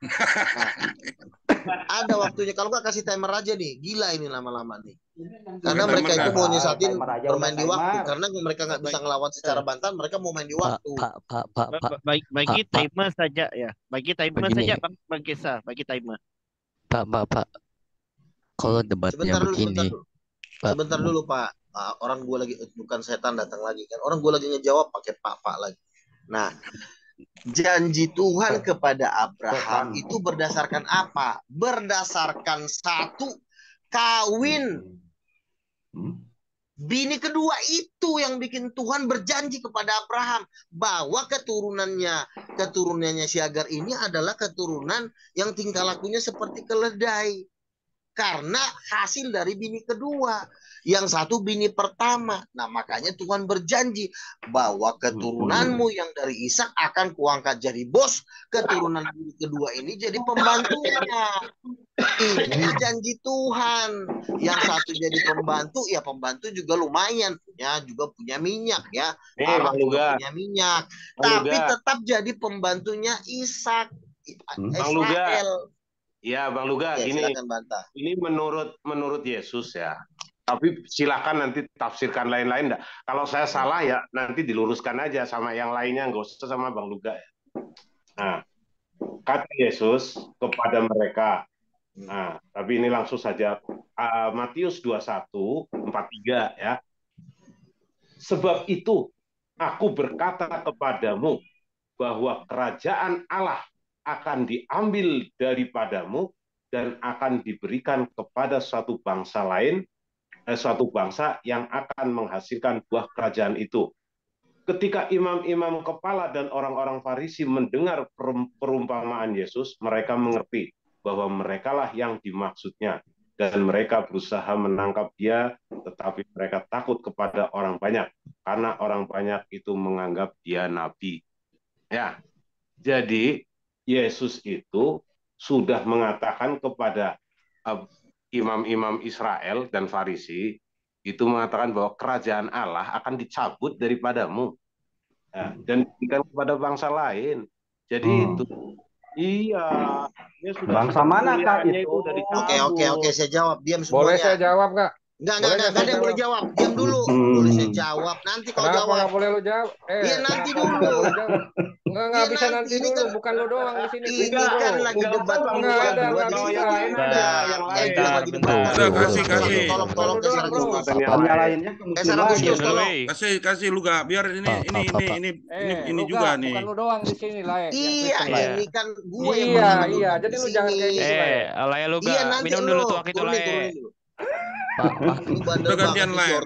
Nah, ada waktunya. Kalau nggak kasih timer aja nih, gila ini lama-lama nih. Karena Pakai mereka timer itu nggak? mau nyesatin Timer aja bermain udah di waktu. timer. Karena mereka nggak bisa ngelawan secara bantal, mereka mau main di waktu. Bagi Pak. timer saja ya. Bagi timer Begini. saja Bang Kesa, bagi timer. Pak. Kalau debatnya begini, Pak. Sebentar dulu Pak. Orang gue lagi bukan setan datang lagi kan. Orang gue lagi ngejawab pakai Pak lagi. Nah, janji Tuhan kepada Abraham itu berdasarkan apa? Berdasarkan satu, kawin. Bini kedua itu yang bikin Tuhan berjanji kepada Abraham bahwa keturunannya si Hagar ini adalah keturunan yang tingkah lakunya seperti keledai. Karena hasil dari bini kedua. Yang satu bini pertama. Nah makanya Tuhan berjanji bahwa keturunanmu yang dari Ishak akan kuangkat jadi bos. Keturunan bini kedua ini jadi pembantunya. Ini janji Tuhan. Yang satu jadi pembantu, ya pembantu juga lumayan. Punya minyak ya. Arab juga punya minyak. Tapi tetap jadi pembantunya Ishak. Israel. Ya, Bang Luga, Ya, gini, ini menurut Yesus ya. Tapi silakan nanti tafsirkan lain-lain. Kalau saya salah ya nanti diluruskan aja sama yang lainnya, nggak usah sama Bang Luga ya. Nah, kata Yesus kepada mereka. Nah, tapi ini langsung saja Matius 21:43 ya. Sebab itu aku berkata kepadamu bahwa kerajaan Allah akan diambil daripadamu dan akan diberikan kepada suatu bangsa lain, suatu bangsa yang akan menghasilkan buah kerajaan itu. Ketika imam-imam kepala dan orang-orang Farisi mendengar perumpamaan Yesus, mereka mengerti bahwa merekalah yang dimaksudnya dan mereka berusaha menangkap dia, tetapi mereka takut kepada orang banyak karena orang banyak itu menganggap dia nabi. Ya, jadi Yesus itu sudah mengatakan kepada imam-imam Israel dan Farisi, itu mengatakan bahwa kerajaan Allah akan dicabut daripadamu dan diberikan kepada bangsa lain. Jadi itu, iya, ya sudah bangsa mana Kak itu? Oke, saya jawab. Diam semuanya. Boleh saya jawab nggak? Enggak ada yang boleh jawab. Diam dulu. Boleh saya jawab. Nanti kalau Kenapa jawab. nggak boleh lu jawab? Iya nanti dulu. Nggak bisa nanti dulu. Kan, bukan lu doang di sini. Ini kan lagi debat nggak ada yang lain ada. Kasih. Tolong Kesar dulu. Yang lainnya Kasih lu gak biar ini juga nih. Bukan lu doang di sini lah. Iya, ini kan gue yang iya. Jadi lu jangan kayak gitu. Alaya lu gak minum dulu tuak itu lah. Udah gantian lain.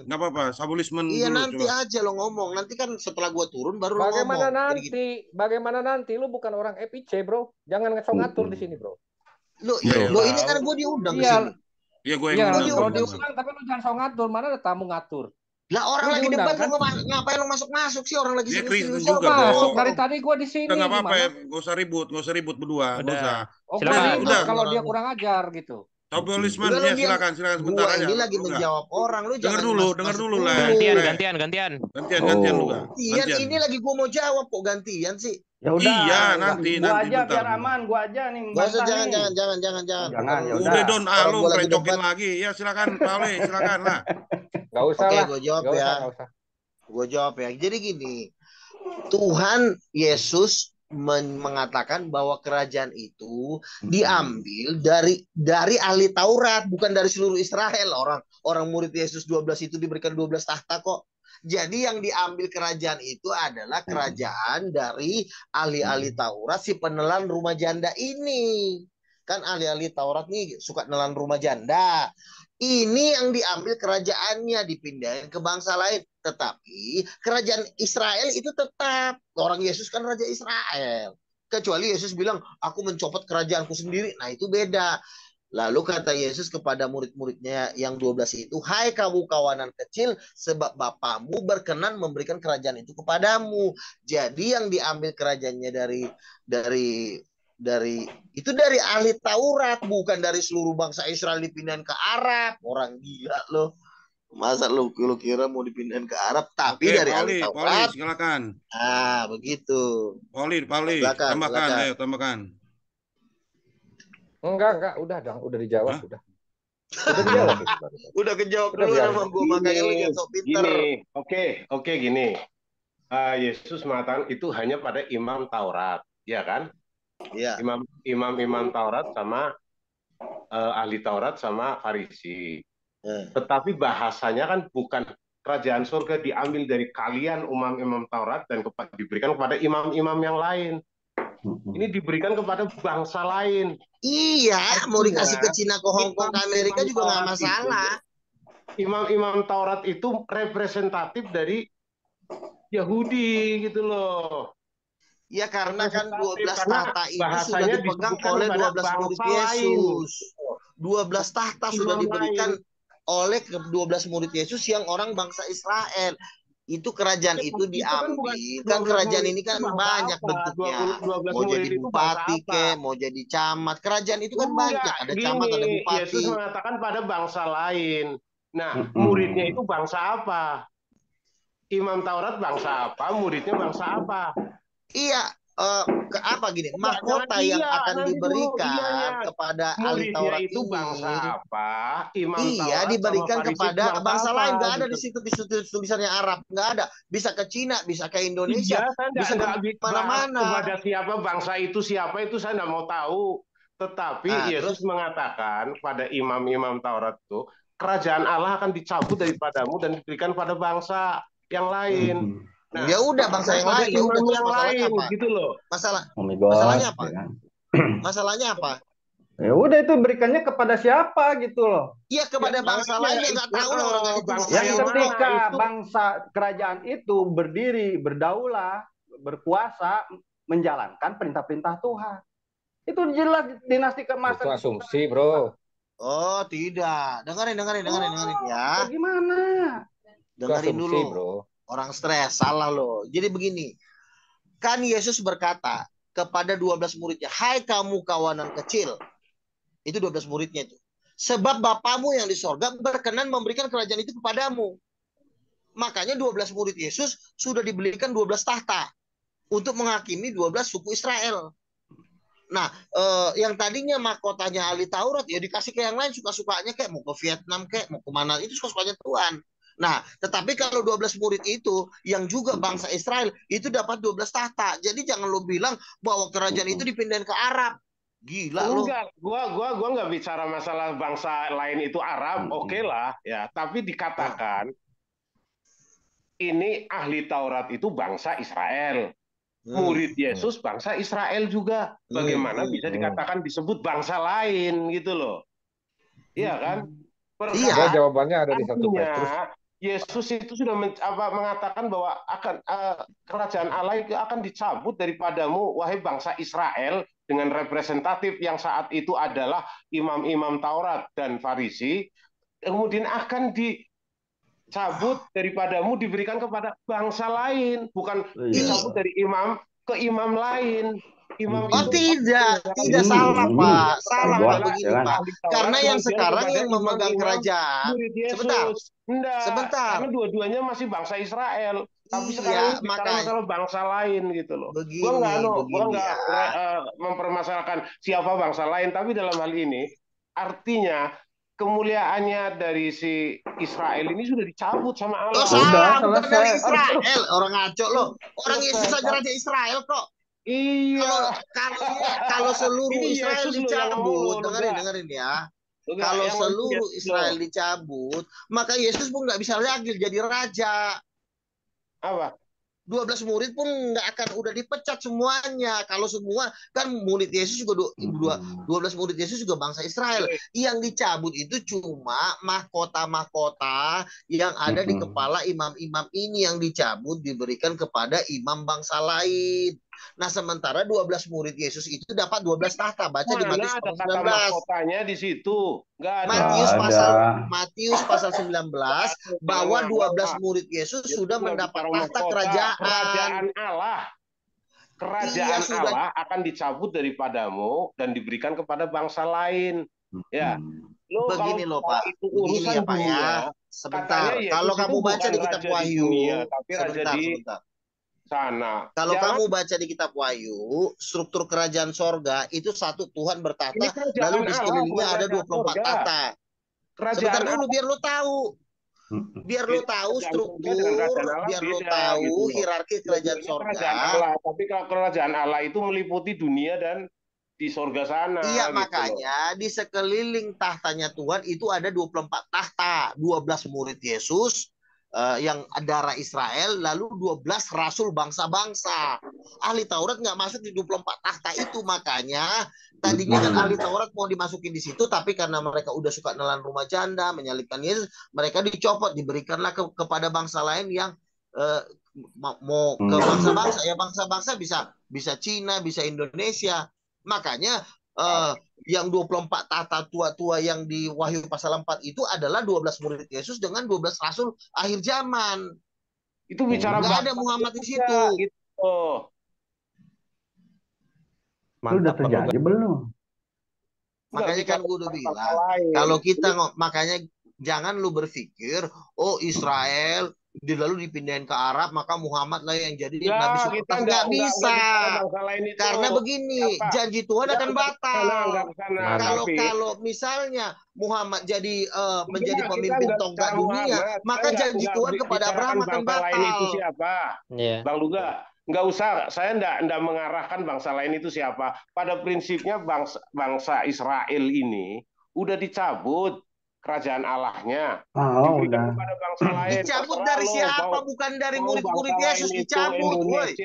Nggak apa-apa, sabulismen iya, dulu. nanti coba aja lo ngomong. Nanti kan setelah gua turun baru lo Bagaimana ngomong. Bagaimana nanti? Lu bukan orang EPC, bro. Jangan ngatur di sini, bro. Lo ini kan gua diundang di sini. Iya, gue yang kalau diundang, tapi lu jangan ngatur. Mana ada tamu ngatur? Lah orang lagi debat kan? Ngapain lo masuk-masuk sih, orang lagi serius juga masuk dari tadi gua di sini. Enggak apa-apa, nggak usah ribut berdua, enggak usah. Udah. Kalau dia kurang ajar gitu. Sobolisman, Udah, ya silakan sebentar gua aja. ini lagi Luga. menjawab orang, lu Dengar jangan dulu lah. Gantian. Gantian Oh. Luga. Gantian, ini lagi gua mau jawab kok gantian sih. Ya udah. Iya, nanti gua aja bentar. biar aman, gua aja nih. Gak usah, bantah nih. jangan. Jangan, ya Udah udah. Don, Orang lu gua lagi recokin debat. lagi. Ya silakan Pak Oli, silakan lah. Nggak usah Oke, lah. gua jawab Nggak ya. usah, nggak usah. Gue jawab ya. Jadi gini, Tuhan Yesus mengatakan bahwa kerajaan itu diambil dari ahli Taurat, bukan dari seluruh Israel. Orang murid Yesus 12 itu diberikan 12 tahta kok. Jadi yang diambil kerajaan itu adalah kerajaan dari ahli-ahli Taurat, si penelan rumah janda ini. Kan ahli-ahli Taurat nih suka nelan rumah janda. Ini yang diambil kerajaannya, dipindahin ke bangsa lain. Tetapi kerajaan Israel itu tetap. Orang Yesus kan raja Israel. Kecuali Yesus bilang, aku mencopot kerajaanku sendiri. Nah itu beda. Lalu kata Yesus kepada murid-muridnya yang 12 itu, hai kamu kawanan kecil, sebab Bapamu berkenan memberikan kerajaan itu kepadamu. Jadi yang diambil kerajaannya dari ahli Taurat, bukan dari seluruh bangsa Israel dipindahin ke Arab. Orang gila loh. Masa lu kira mau dipindahin ke Arab, tapi Oke, dari ahli Taurat. Poli, silakan. Begitu. Poli, tambahkan, ayo tambahkan. Enggak, udah dijawab, udah. Udah dijawab itu. Udah kejawab dulu sama gue, makanya lu jangan sok pinter. Oke, gini. Yesus mengatakan itu hanya pada imam Taurat, ya kan? Iya. Imam Taurat sama ahli Taurat sama Farisi. Tetapi bahasanya kan bukan kerajaan surga diambil dari kalian imam Taurat dan diberikan kepada imam-imam yang lain. Ini diberikan kepada bangsa lain. Iya, mau dikasih ke Cina, ke Hong Kong, ke Amerika juga nggak masalah. Imam-imam Taurat itu representatif dari Yahudi gitu loh. Ya karena kan 12 tahta itu sudah dipegang oleh 12 murid Yesus. 12 tahta sudah diberikan oleh 12 murid Yesus yang orang bangsa Israel. Itu kerajaan itu diambil. Kan kerajaan ini kan banyak bentuknya. Mau jadi bupati mau jadi camat. Kerajaan itu kan banyak. Ada camat, ada bupati. Yesus mengatakan pada bangsa lain. Nah, muridnya itu bangsa apa? Imam Taurat bangsa apa? Muridnya bangsa apa? Iya, apa gini? Mahkota yang akan diberikan kepada ahli Taurat itu bangsa apa? Imam Taurat diberikan kepada bangsa lain. Nggak ada di situ tulisannya Arab, nggak ada. Bisa ke Cina, bisa ke Indonesia, bisa ke mana-mana. Kepada siapa bangsa itu siapa itu saya nggak mau tahu. Tetapi Yesus mengatakan pada imam-imam Taurat itu, kerajaan Allah akan dicabut daripadamu dan diberikan pada bangsa yang lain. Nah, ya udah bangsa yang lain, ya udah, terus masalahnya apa? Gitu loh. Masalahnya apa? Masalahnya apa? Ya udah, itu berikannya kepada siapa gitu loh. Iya, kepada bangsa lain yang nggak tahu lah orang itu. Yang ketika bangsa kerajaan itu berdiri, berdaulat, berkuasa, menjalankan perintah-perintah Tuhan. Itu jelas dinasti keemasan. Itu asumsi, bro. Oh, tidak. Dengerin ya. Gimana? Dengerin dulu, bro. Orang stres, salah loh. Jadi begini, kan Yesus berkata kepada 12 muridnya, hai kamu kawanan kecil. Itu 12 muridnya itu. Sebab Bapamu yang di sorga berkenan memberikan kerajaan itu kepadamu. Makanya 12 murid Yesus sudah diberikan 12 tahta untuk menghakimi 12 suku Israel. Nah, yang tadinya mahkotanya ahli Taurat, ya dikasih ke yang lain suka-sukanya, kayak mau ke Vietnam, kayak mau kemana, itu suka-sukanya Tuhan. Nah, tetapi kalau 12 murid itu yang juga bangsa Israel itu dapat 12 tahta. Jadi jangan lo bilang bahwa kerajaan itu dipindahin ke Arab. Gila lo. Enggak, gua nggak bicara masalah bangsa lain itu Arab, oke lah ya, tapi dikatakan ini ahli Taurat itu bangsa Israel. Murid Yesus bangsa Israel juga. Bagaimana bisa dikatakan disebut bangsa lain gitu loh. Iya kan? Iya, jawabannya ada di 1 Petrus. Yesus itu sudah mengatakan bahwa kerajaan Allah itu akan dicabut daripadamu, wahai bangsa Israel, dengan representatif yang saat itu adalah imam-imam Taurat dan Farisi, kemudian akan dicabut daripadamu, diberikan kepada bangsa lain, bukan dicabut dari imam ke imam lain. Imam Oh itu tidak salah Pak, salah Gua, Pak begini jangan. Pak. Karena yang Kemudian sekarang kepada yang memegang imam-imam kerajaan, murid sebentar, Yesus. Enggak, sebentar. karena dua-duanya masih bangsa Israel. Tapi sekarang Iya, ini bicara makanya masalah bangsa lain gitu loh. Gua begini nggak ya. mempermasalahkan siapa bangsa lain, tapi dalam hal ini artinya kemuliaannya dari si Israel ini sudah dicabut sama Oh Allah. salah, Udah bukan dari selesai. Israel. Orang ngaco loh. Orang Yesus aja raja Israel kok. Iya. Kalau seluruh Ini Israel Yesus loh yang dicabut, ngomong, dengerin ya. Enggak, Kalau yang seluruh Yesus Israel loh. dicabut, maka Yesus pun nggak bisa lagi jadi raja. Apa? 12 murid pun nggak akan udah dipecat semuanya. Kalau semua kan murid Yesus juga 12 murid Yesus juga bangsa Israel. Yang dicabut itu cuma mahkota-mahkota yang ada di kepala imam-imam ini yang dicabut diberikan kepada imam bangsa lain. Nah, sementara 12 murid Yesus itu dapat 12 tahta. Baca di Matius Mana ada pasal kata 19. mahkotanya di situ? Nggak ada. Matius pasal 19 bahwa 12 murid Yesus sudah mendapat tahta kerajaan. Kerajaan Allah. Kerajaan Allah akan dicabut daripadamu dan diberikan kepada bangsa lain. Ya. Begini loh Pak. Itu Begini ya Pak ya. Sebentar. Kalau kamu baca di kitab Wahyu, tapi raja di sana. Kalau kamu baca di kitab Wahyu, struktur kerajaan sorga itu satu Tuhan bertahta, lalu di sekelilingnya ada 24 tahta. Sebentar dulu biar lo tahu. Biar lo tahu struktur, biar lo tahu hierarki kerajaan sorga. Tapi kalau kerajaan Allah itu meliputi dunia dan di sorga sana. Iya, makanya di sekeliling tahtanya Tuhan itu ada 24 tahta, 12 murid Yesus yang darah Israel, lalu 12 rasul bangsa-bangsa. Ahli Taurat nggak masuk di 24 tahta itu, makanya tadinya kan ahli Taurat mau dimasukin di situ, tapi karena mereka udah suka nelan rumah janda, menyalibkan Yesus, mereka dicopot, diberikanlah kepada bangsa lain yang mau ke bangsa-bangsa. Ya bangsa-bangsa bisa Cina, bisa Indonesia. Makanya yang 24 tahta tua-tua yang di Wahyu pasal 4 itu adalah 12 murid Yesus dengan 12 rasul akhir zaman. Itu bicara nggak ada Muhammad di situ. Gitu. Itu udah terjadi belum? Makanya kan gue udah bilang, kalau kita makanya jangan lu berpikir, oh Israel lalu dipindahin ke Arab, maka Muhammad lah yang jadi nabi super. Nggak bisa. Karena begini, janji Tuhan akan batal. Kalau misalnya Muhammad jadi menjadi pemimpin tongkat dunia, maka janji Tuhan kepada Abraham akan batal. Itu siapa? Bang Luga, nggak usah, saya nggak mengarahkan bangsa lain itu siapa. Pada prinsipnya bangsa Israel ini udah dicabut kerajaan Allahnya, diberikan kepada bangsa lain. Dicabut dari siapa? Bukan dari murid-murid Yesus dicabut, woi.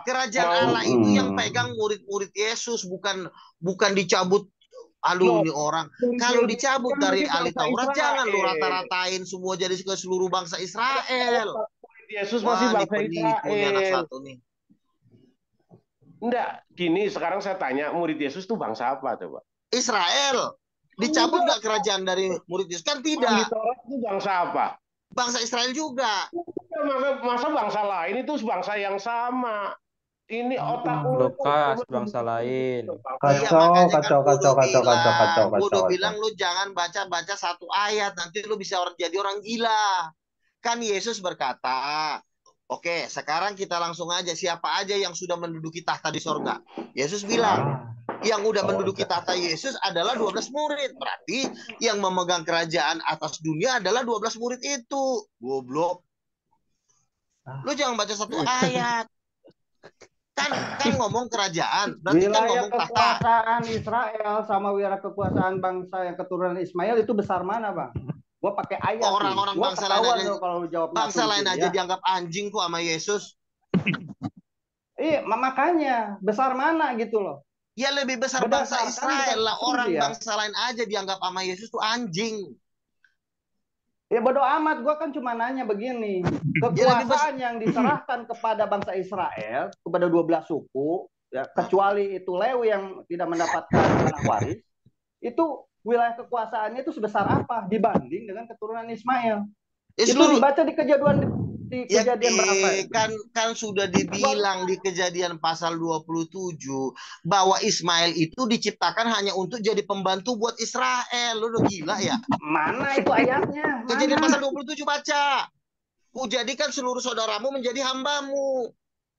Kerajaan Allah itu yang pegang murid-murid Yesus, bukan dicabut. Aduh, ini orang. Kalau dicabut dari ahli Taurat, jangan lu rata-ratain semua jadi ke seluruh bangsa Israel. Yesus masih bangsa Israel. Anak satu nih. Enggak, gini sekarang saya tanya, murid Yesus itu bangsa apa coba? Israel. Dicabut nggak kerajaan dari murid Yesus? Kan tidak. Itu bangsa apa? Bangsa Israel juga. Masa bangsa lain itu bangsa yang sama? Ini otak Lukas bangsa lain. Kacau. Gue udah bilang lu jangan baca satu ayat, nanti lu bisa jadi orang gila. Kan Yesus berkata, oke, sekarang kita langsung aja, siapa aja yang sudah menduduki tahta di sorga? Yesus bilang, yang udah menduduki tahta Yesus adalah 12 murid. Berarti yang memegang kerajaan atas dunia adalah 12 murid itu. Goblok. Lu jangan baca satu ayat. Kan ngomong kerajaan, berarti kan ngomong tahta. Kekuasaan Israel sama wilayah kekuasaan bangsa yang keturunan Ismail itu besar mana, Bang? Gua pakai ayat. Orang-orang bangsa lain aja, kalau jawab bangsa lain aja dianggap anjing kok sama Yesus. Iya, makanya besar mana gitu loh. Ya lebih besar bangsa Israel lah. Orang bangsa lain aja dianggap sama Yesus tuh anjing. Ya bodo amat, gue kan cuma nanya begini. Kekuasaan yang diserahkan kepada bangsa Israel, kepada 12 suku, ya, kecuali itu Lewi yang tidak mendapatkan tanah waris, itu wilayah kekuasaannya itu sebesar apa dibanding dengan keturunan Ismail? Itu dibaca di di Ya, kejadian berapa? kan sudah dibilang di Kejadian pasal 27 bahwa Ismail itu diciptakan hanya untuk jadi pembantu buat Israel. Lu udah gila ya? Mana itu ayatnya? Kejadian Mana? pasal 27 baca. Kujadikan seluruh saudaramu menjadi hambamu.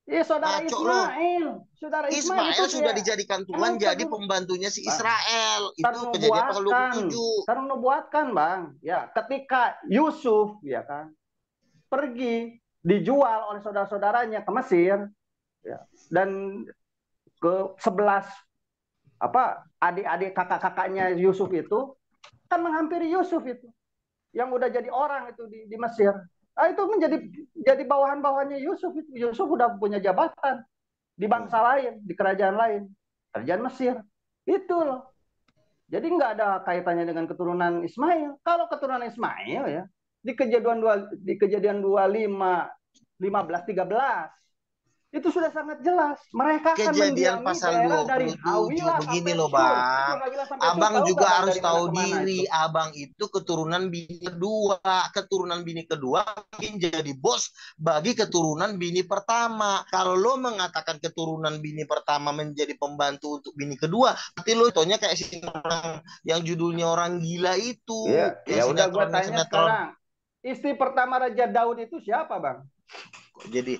Iya, saudara Ngaco lo. Ismail. Saudara Ismail itu Ismail sudah dijadikan Tuhan jadi pembantunya si Israel. Itu Kejadian pasal 27. Ternubuatkan, Bang. Ya, ketika Yusuf ya kan pergi dijual oleh saudara-saudaranya ke Mesir ya, dan ke 11 adik-adik kakak-kakaknya Yusuf itu kan menghampiri Yusuf itu yang udah jadi orang itu di Mesir. Nah, itu jadi bawahan-bawahannya Yusuf itu. Yusuf udah punya jabatan di bangsa lain, di kerajaan lain, kerajaan Mesir. Itu loh. Jadi nggak ada kaitannya dengan keturunan Ismail. Kalau keturunan Ismail ya di kejadian 25, 15, 13 itu sudah sangat jelas. Mereka akan Kejadian mendiami pasal daerah dari 27 Hawilah begini sampai loh, Sur. Bang. Abang Tahu juga nggak, Bang, harus dari mana tahu ke mana diri. itu? Abang itu keturunan bini kedua. Keturunan bini kedua mungkin jadi bos bagi keturunan bini pertama. Kalau lo mengatakan keturunan bini pertama menjadi pembantu untuk bini kedua, berarti lo tonya kayak sinetron yang judulnya orang gila itu. Ya, ya udah gue tanya sinetron. sekarang. Istri pertama Raja Daud itu siapa, Bang? Jadi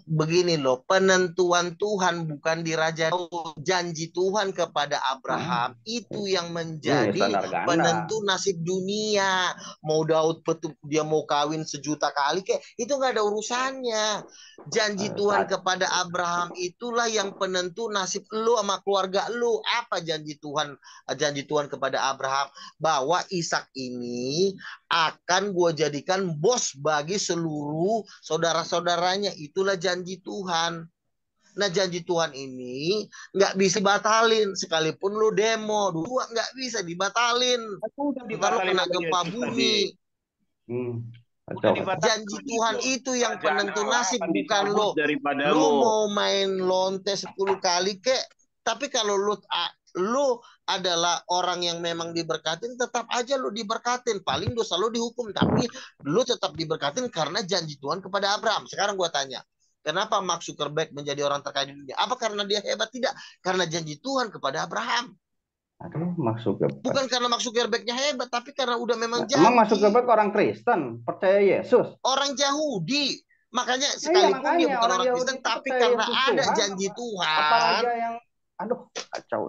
begini loh, penentuan Tuhan bukan di Raja Daud. Janji Tuhan kepada Abraham itu yang menjadi penentu nasib dunia. Mau Daud dia mau kawin 1 juta kali kayak itu nggak ada urusannya. Janji Tuhan kepada Abraham itulah yang penentu nasib lu sama keluarga lu. Apa janji Tuhan? Janji Tuhan kepada Abraham bahwa Ishak ini akan gue jadikan bos bagi seluruh saudara-saudaranya. Itulah janji Tuhan. Nah, janji Tuhan ini nggak bisa dibatalin. Sekalipun lu demo, dua nggak bisa dibatalin. Ntar lu kena gempa bumi. Janji Tuhan itu yang penentu nasib, bukan lo. Lu mau main lonte 10 kali kek. Tapi kalau lu adalah orang yang memang diberkatin, tetap aja lu diberkatin. Paling dosa lu dihukum, tapi lu tetap diberkatin karena janji Tuhan kepada Abraham. Sekarang gua tanya, kenapa Mark Zuckerberg menjadi orang terkaya di dunia? Apa karena dia hebat? Tidak. Karena janji Tuhan kepada Abraham. Mark Zuckerberg. Bukan karena Mark Zuckerberg-nya hebat, tapi karena udah memang janji. Emang Mark Zuckerberg orang Kristen, percaya Yesus? Orang Yahudi. Makanya sekalipun dia bukan orang Kristen, tapi karena ada janji Tuhan. Apa raja yang kacau.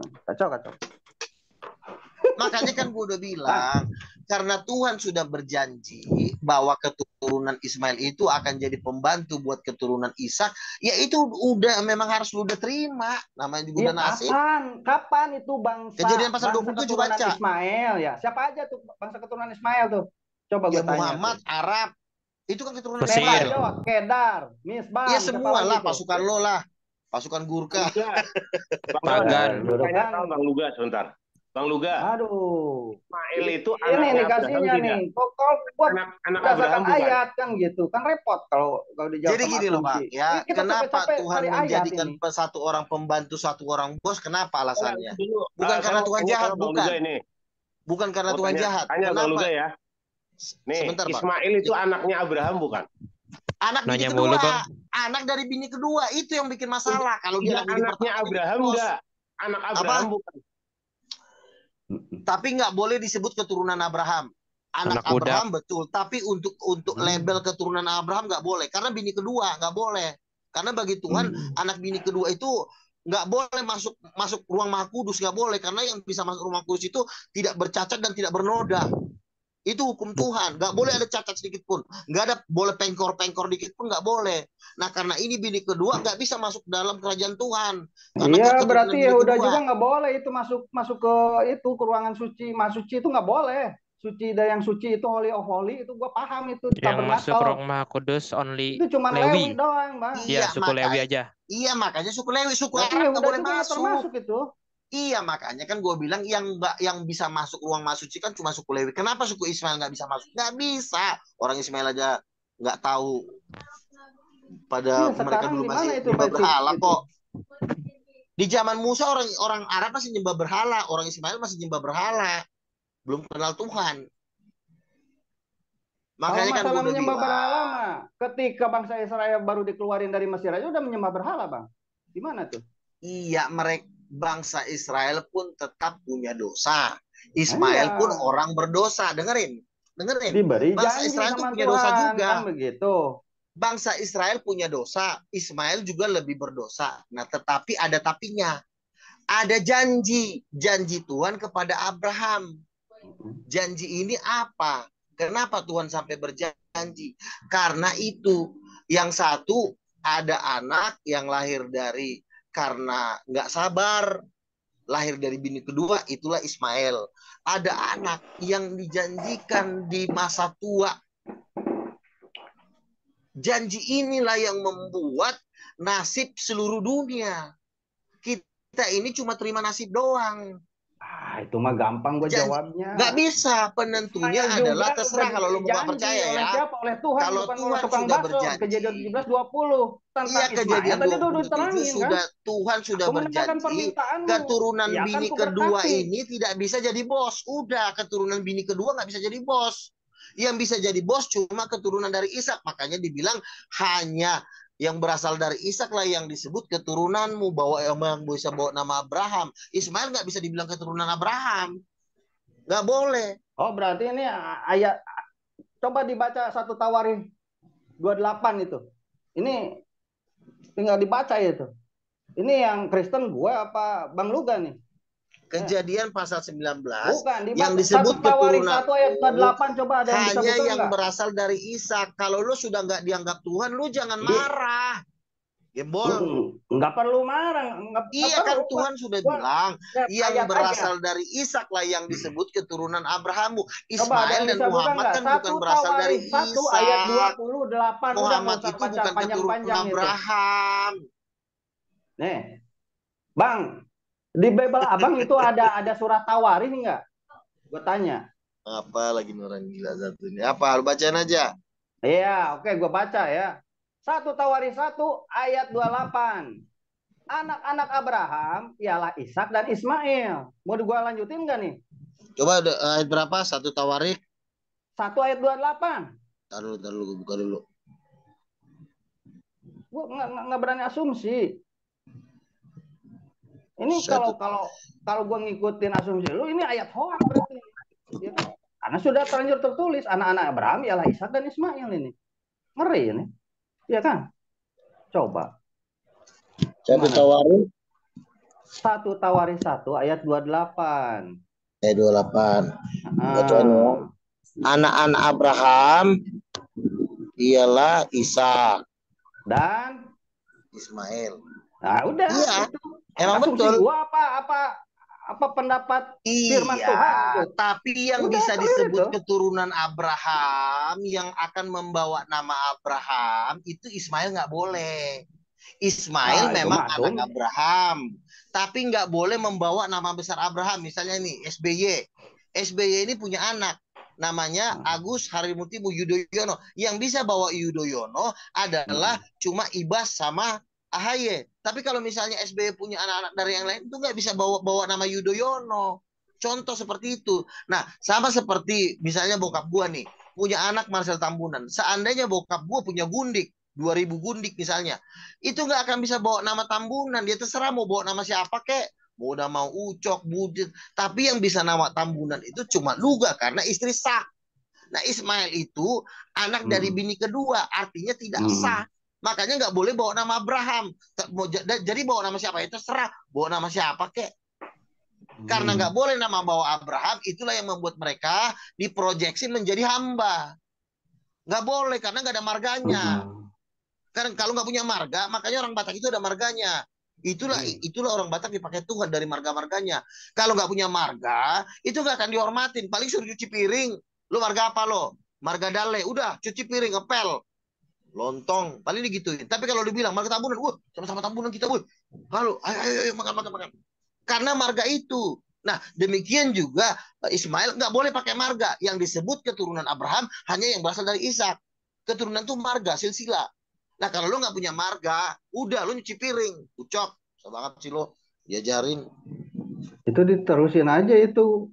Makanya kan gue udah bilang, karena Tuhan sudah berjanji bahwa keturunan Ismail itu akan jadi pembantu buat keturunan Ishak, ya itu udah memang harus lu udah terima. Namanya juga udah nasib. Kapan itu bangsa? Kejadian pasal 27 baca. Ismail ya. Siapa aja tuh bangsa keturunan Ismail tuh? Coba gue tanya. Muhammad, Arab. Itu kan keturunan Ismail. Kedar, Misbah. Ya semua lah, pasukan lo lah. Pasukan Gurkha. Pagan. Bang Luga sebentar. Bang Luga. Aduh. Ismail itu ini dikasihnya nih. Kok buat anak berdasarkan ayat kan gitu. Kan repot kalau dijawab. Jadi gini loh, Pak. Ya, kenapa Tuhan menjadikan satu orang pembantu, satu orang bos? Kenapa alasannya? Bukan karena Tuhan jahat, bukan. Bukan karena Tuhan jahat. Tanya Bang Luga ya. Nih, sebentar, Ismail itu anaknya Abraham bukan? Anak bini kedua. Anak dari bini kedua itu yang bikin masalah. Kalau dia anaknya Abraham enggak? Anak Abraham bukan. Tapi nggak boleh disebut keturunan Abraham. Anak Abraham betul, tapi untuk label keturunan Abraham nggak boleh, karena bini kedua nggak boleh. Karena bagi Tuhan anak bini kedua itu nggak boleh masuk ruang Maha Kudus, nggak boleh, karena yang bisa masuk ruang Maha Kudus itu tidak bercacat dan tidak bernoda. Itu hukum Tuhan, nggak boleh ada cacat sedikit pun, nggak ada boleh pengkor dikit pun nggak boleh. Nah karena ini bini kedua nggak bisa masuk dalam kerajaan Tuhan. Iya berarti Yehuda juga nggak boleh itu masuk ke ruangan suci, suci itu nggak boleh. Suci dan yang suci itu holy of holy itu gua paham itu. Yang masuk ruang Maha Kudus only itu cuma Lewi doang, Bang. Iya suku Lewi aja. Iya makanya suku Lewi, suku Arab nggak boleh masuk itu. Iya makanya kan gue bilang yang bisa masuk ruang Maha Suci kan cuma suku Lewi. Kenapa suku Ismail nggak bisa masuk? Nggak bisa. Orang Ismail aja nggak tahu. Pada mereka dulu masih nyembah berhala kok. Di zaman Musa orang Arab masih nyembah berhala, orang Ismail masih nyembah berhala. Belum kenal Tuhan. Makanya kan masalah gue udah menyembah bilang. berhala mah, ketika bangsa Israel baru dikeluarin dari Mesir aja udah menyembah berhala, Bang. Gimana tuh? Iya, mereka bangsa Israel pun tetap punya dosa. Nah, Ismail pun iya. orang berdosa. Dengerin. Diberi Bangsa janji Israel tuh sama punya dosa Tuhan, kan juga. begitu. Bangsa Israel punya dosa. Ismail juga lebih berdosa. Nah, tetapi ada tapinya. Ada janji. Janji Tuhan kepada Abraham. Janji ini apa? Kenapa Tuhan sampai berjanji? Karena itu. Yang satu, ada anak yang lahir dari karena nggak sabar, lahir dari bini kedua, itulah Ismail. Ada anak yang dijanjikan di masa tua. Janji inilah yang membuat nasib seluruh dunia. Kita ini cuma terima nasib doang. Itu mah gampang gue jawabnya. Nggak bisa, penentunya adalah terserah kalau lo mau nggak percaya oleh ya. siapa? Oleh Tuhan, kalau bukan Tuhan tukang sudah bakso. berjanji. Kejadian 17:20 tentang Iya, kejadian Ismail, tadi udah 27 diterangin, sudah kan? Tuhan sudah berjanji keturunan ya, bini kan kedua ini tidak bisa jadi bos. Udah, keturunan bini kedua nggak bisa jadi bos. Yang bisa jadi bos cuma keturunan dari Ishak. Makanya dibilang hanya yang berasal dari Ishak lah yang disebut keturunanmu, bahwa yang bisa bawa nama Abraham. Ismail nggak bisa dibilang keturunan Abraham, nggak boleh. Oh, berarti ini ayat, coba dibaca 1 Tawarikh 28 itu. Ini tinggal dibaca itu. Ini yang Kristen gue apa Bang Luga nih? Kejadian pasal 19 bukan, yang disebut 1 Tawarikh keturunan 1 ayat 8, coba ada yang bisa hanya buka yang nggak? berasal dari Ishak. Kalau lu sudah nggak dianggap Tuhan, lu jangan marah. Gembol. Nggak perlu marah. Iya kan Tuhan sudah bilang yang berasal aja. dari Ishak lah yang disebut keturunan Abrahammu. Coba Ismail dan Muhammad kan bukan berasal dari Ishak. 1 ayat 28. Muhammad itu bukan keturunan Abraham. Nih, Bang, di Bible Abang itu ada surat Tawarikh nggak? Gue tanya. Apa lagi orang gila satu ini? Apa? Lu bacain aja. Iya, oke, gue baca ya. 1 Tawarikh 1 ayat 28. Anak-anak Abraham ialah Ishak dan Ismail. Mau gue lanjutin nggak nih? Coba ayat berapa? 1 Tawarikh 1 ayat 28. Taruh gue buka dulu. Gue nggak berani asumsi. Ini kalau gue ngikutin asumsi lu, ini ayat hoax berarti. Ya, karena sudah terlanjur tertulis anak-anak Abraham ialah Ishak dan Ismail ini. Ngeri ini. Iya kan? Coba. 1 Tawarikh 1 Tawarikh 1 ayat 28. Ayat 28. Anak-anak Abraham ialah Ishak dan Ismail. Nah, udah. Iya. Itu. Emang betul. Gua apa pendapat firman Tuhan? Tapi yang bisa disebut keturunan Abraham yang akan membawa nama Abraham itu Ismail nggak boleh. Ismail memang anak Abraham, tapi nggak boleh membawa nama besar Abraham. Misalnya nih SBY. SBY ini punya anak namanya Agus Harimurti Yudhoyono. Yang bisa bawa Yudhoyono adalah cuma Ibas sama AHY. Tapi kalau misalnya SBY punya anak-anak dari yang lain, itu nggak bisa bawa nama Yudhoyono. Contoh seperti itu. Nah, sama seperti misalnya bokap gua nih, punya anak Marcel Tambunan. Seandainya bokap gua punya gundik, 2000 gundik misalnya, itu nggak akan bisa bawa nama Tambunan. Dia terserah mau bawa nama siapa kek. Mau udah mau Ucok, Budit. Tapi yang bisa nama Tambunan itu cuma Luga karena istri sah. Nah, Ismail itu anak dari bini kedua, artinya tidak sah. Makanya nggak boleh bawa nama Abraham. Jadi bawa nama siapa itu terserah. Bawa nama siapa kek. Karena nggak boleh nama bawa Abraham, itulah yang membuat mereka diproyeksi menjadi hamba. Nggak boleh karena nggak ada marganya. Karena kalau nggak punya marga, makanya orang Batak itu ada marganya. Itulah orang Batak dipakai Tuhan dari marga-marganya. Kalau nggak punya marga, itu nggak akan dihormatin. Paling suruh cuci piring. Lu marga apa lo? Marga Dale. Udah cuci piring, ngepel. Lontong, paling digituin. Tapi kalau dibilang marga Tambunan, sama-sama Tambunan kita, halo, ayo makan. Karena marga itu. Nah, demikian juga Ismail nggak boleh pakai marga. Yang disebut keturunan Abraham hanya yang berasal dari Ishak. Keturunan itu marga, silsilah. Nah, kalau lo nggak punya marga, udah lo nyuci piring, Ucok, susah banget sih lo, diajarin. Itu diterusin aja itu.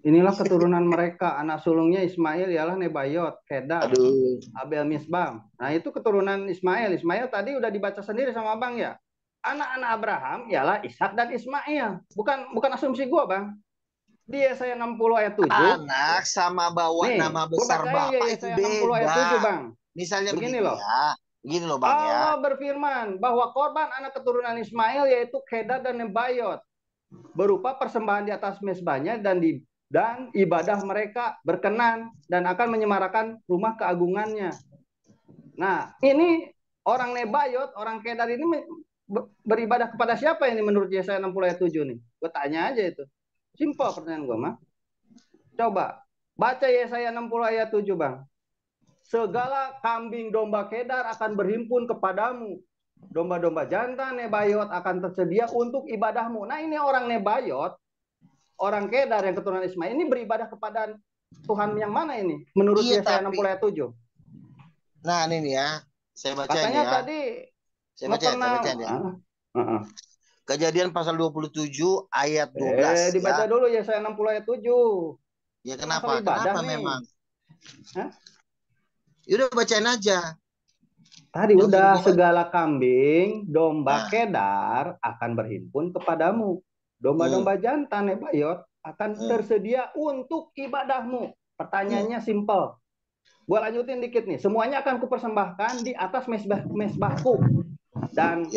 Inilah keturunan mereka. Anak sulungnya Ismail ialah Nebayot, Kedar, Aduh. Abel Misbam. Nah, itu keturunan Ismail. Ismail tadi udah dibaca sendiri sama Bang ya. Anak-anak Abraham ialah Ishak dan Ismail. Bukan asumsi gua, Bang. Di Yesaya 60 ayat 7. Anak sama bawa Nih, nama gua besar bacain ya bapak itu Yesaya 60 ayat 7, beda. Bang. Misalnya Begini begini loh. ya. Begini loh Bang ya. Allah berfirman bahwa korban anak keturunan Ismail yaitu Kedar dan Nebayot berupa persembahan di atas mezbahnya dan ibadah mereka berkenan dan akan menyemarakan rumah keagungannya. Nah, ini orang Nebayot, orang Kedar ini beribadah kepada siapa ini menurut Yesaya 60 ayat 7 nih? Gue tanya aja itu. Simpel pertanyaan gue mah. Coba baca Yesaya 60 ayat 7, Bang. Segala kambing domba Kedar akan berhimpun kepadamu. Domba-domba jantan Nebayot akan tersedia untuk ibadahmu. Nah, ini orang Nebayot, orang Kedar yang keturunan Ismail ini beribadah kepada Tuhan yang mana ini? Menurut Yesaya 60 ayat 7. Nah, ini nih ya. Saya baca ini ya. Tadi saya baca ya. Kejadian pasal 27 ayat 12 dibaca dulu Yesaya 60 ayat 7. Ya kenapa? Kenapa nih? Memang? Hah? Yaudah bacain aja. Tadi udah segala kambing domba Kedar akan berhimpun kepadamu. Domba-domba jantan Nebayot akan tersedia untuk ibadahmu. Pertanyaannya simpel. Gue lanjutin dikit nih. Semuanya akan kupersembahkan di atas mezbahku. Dan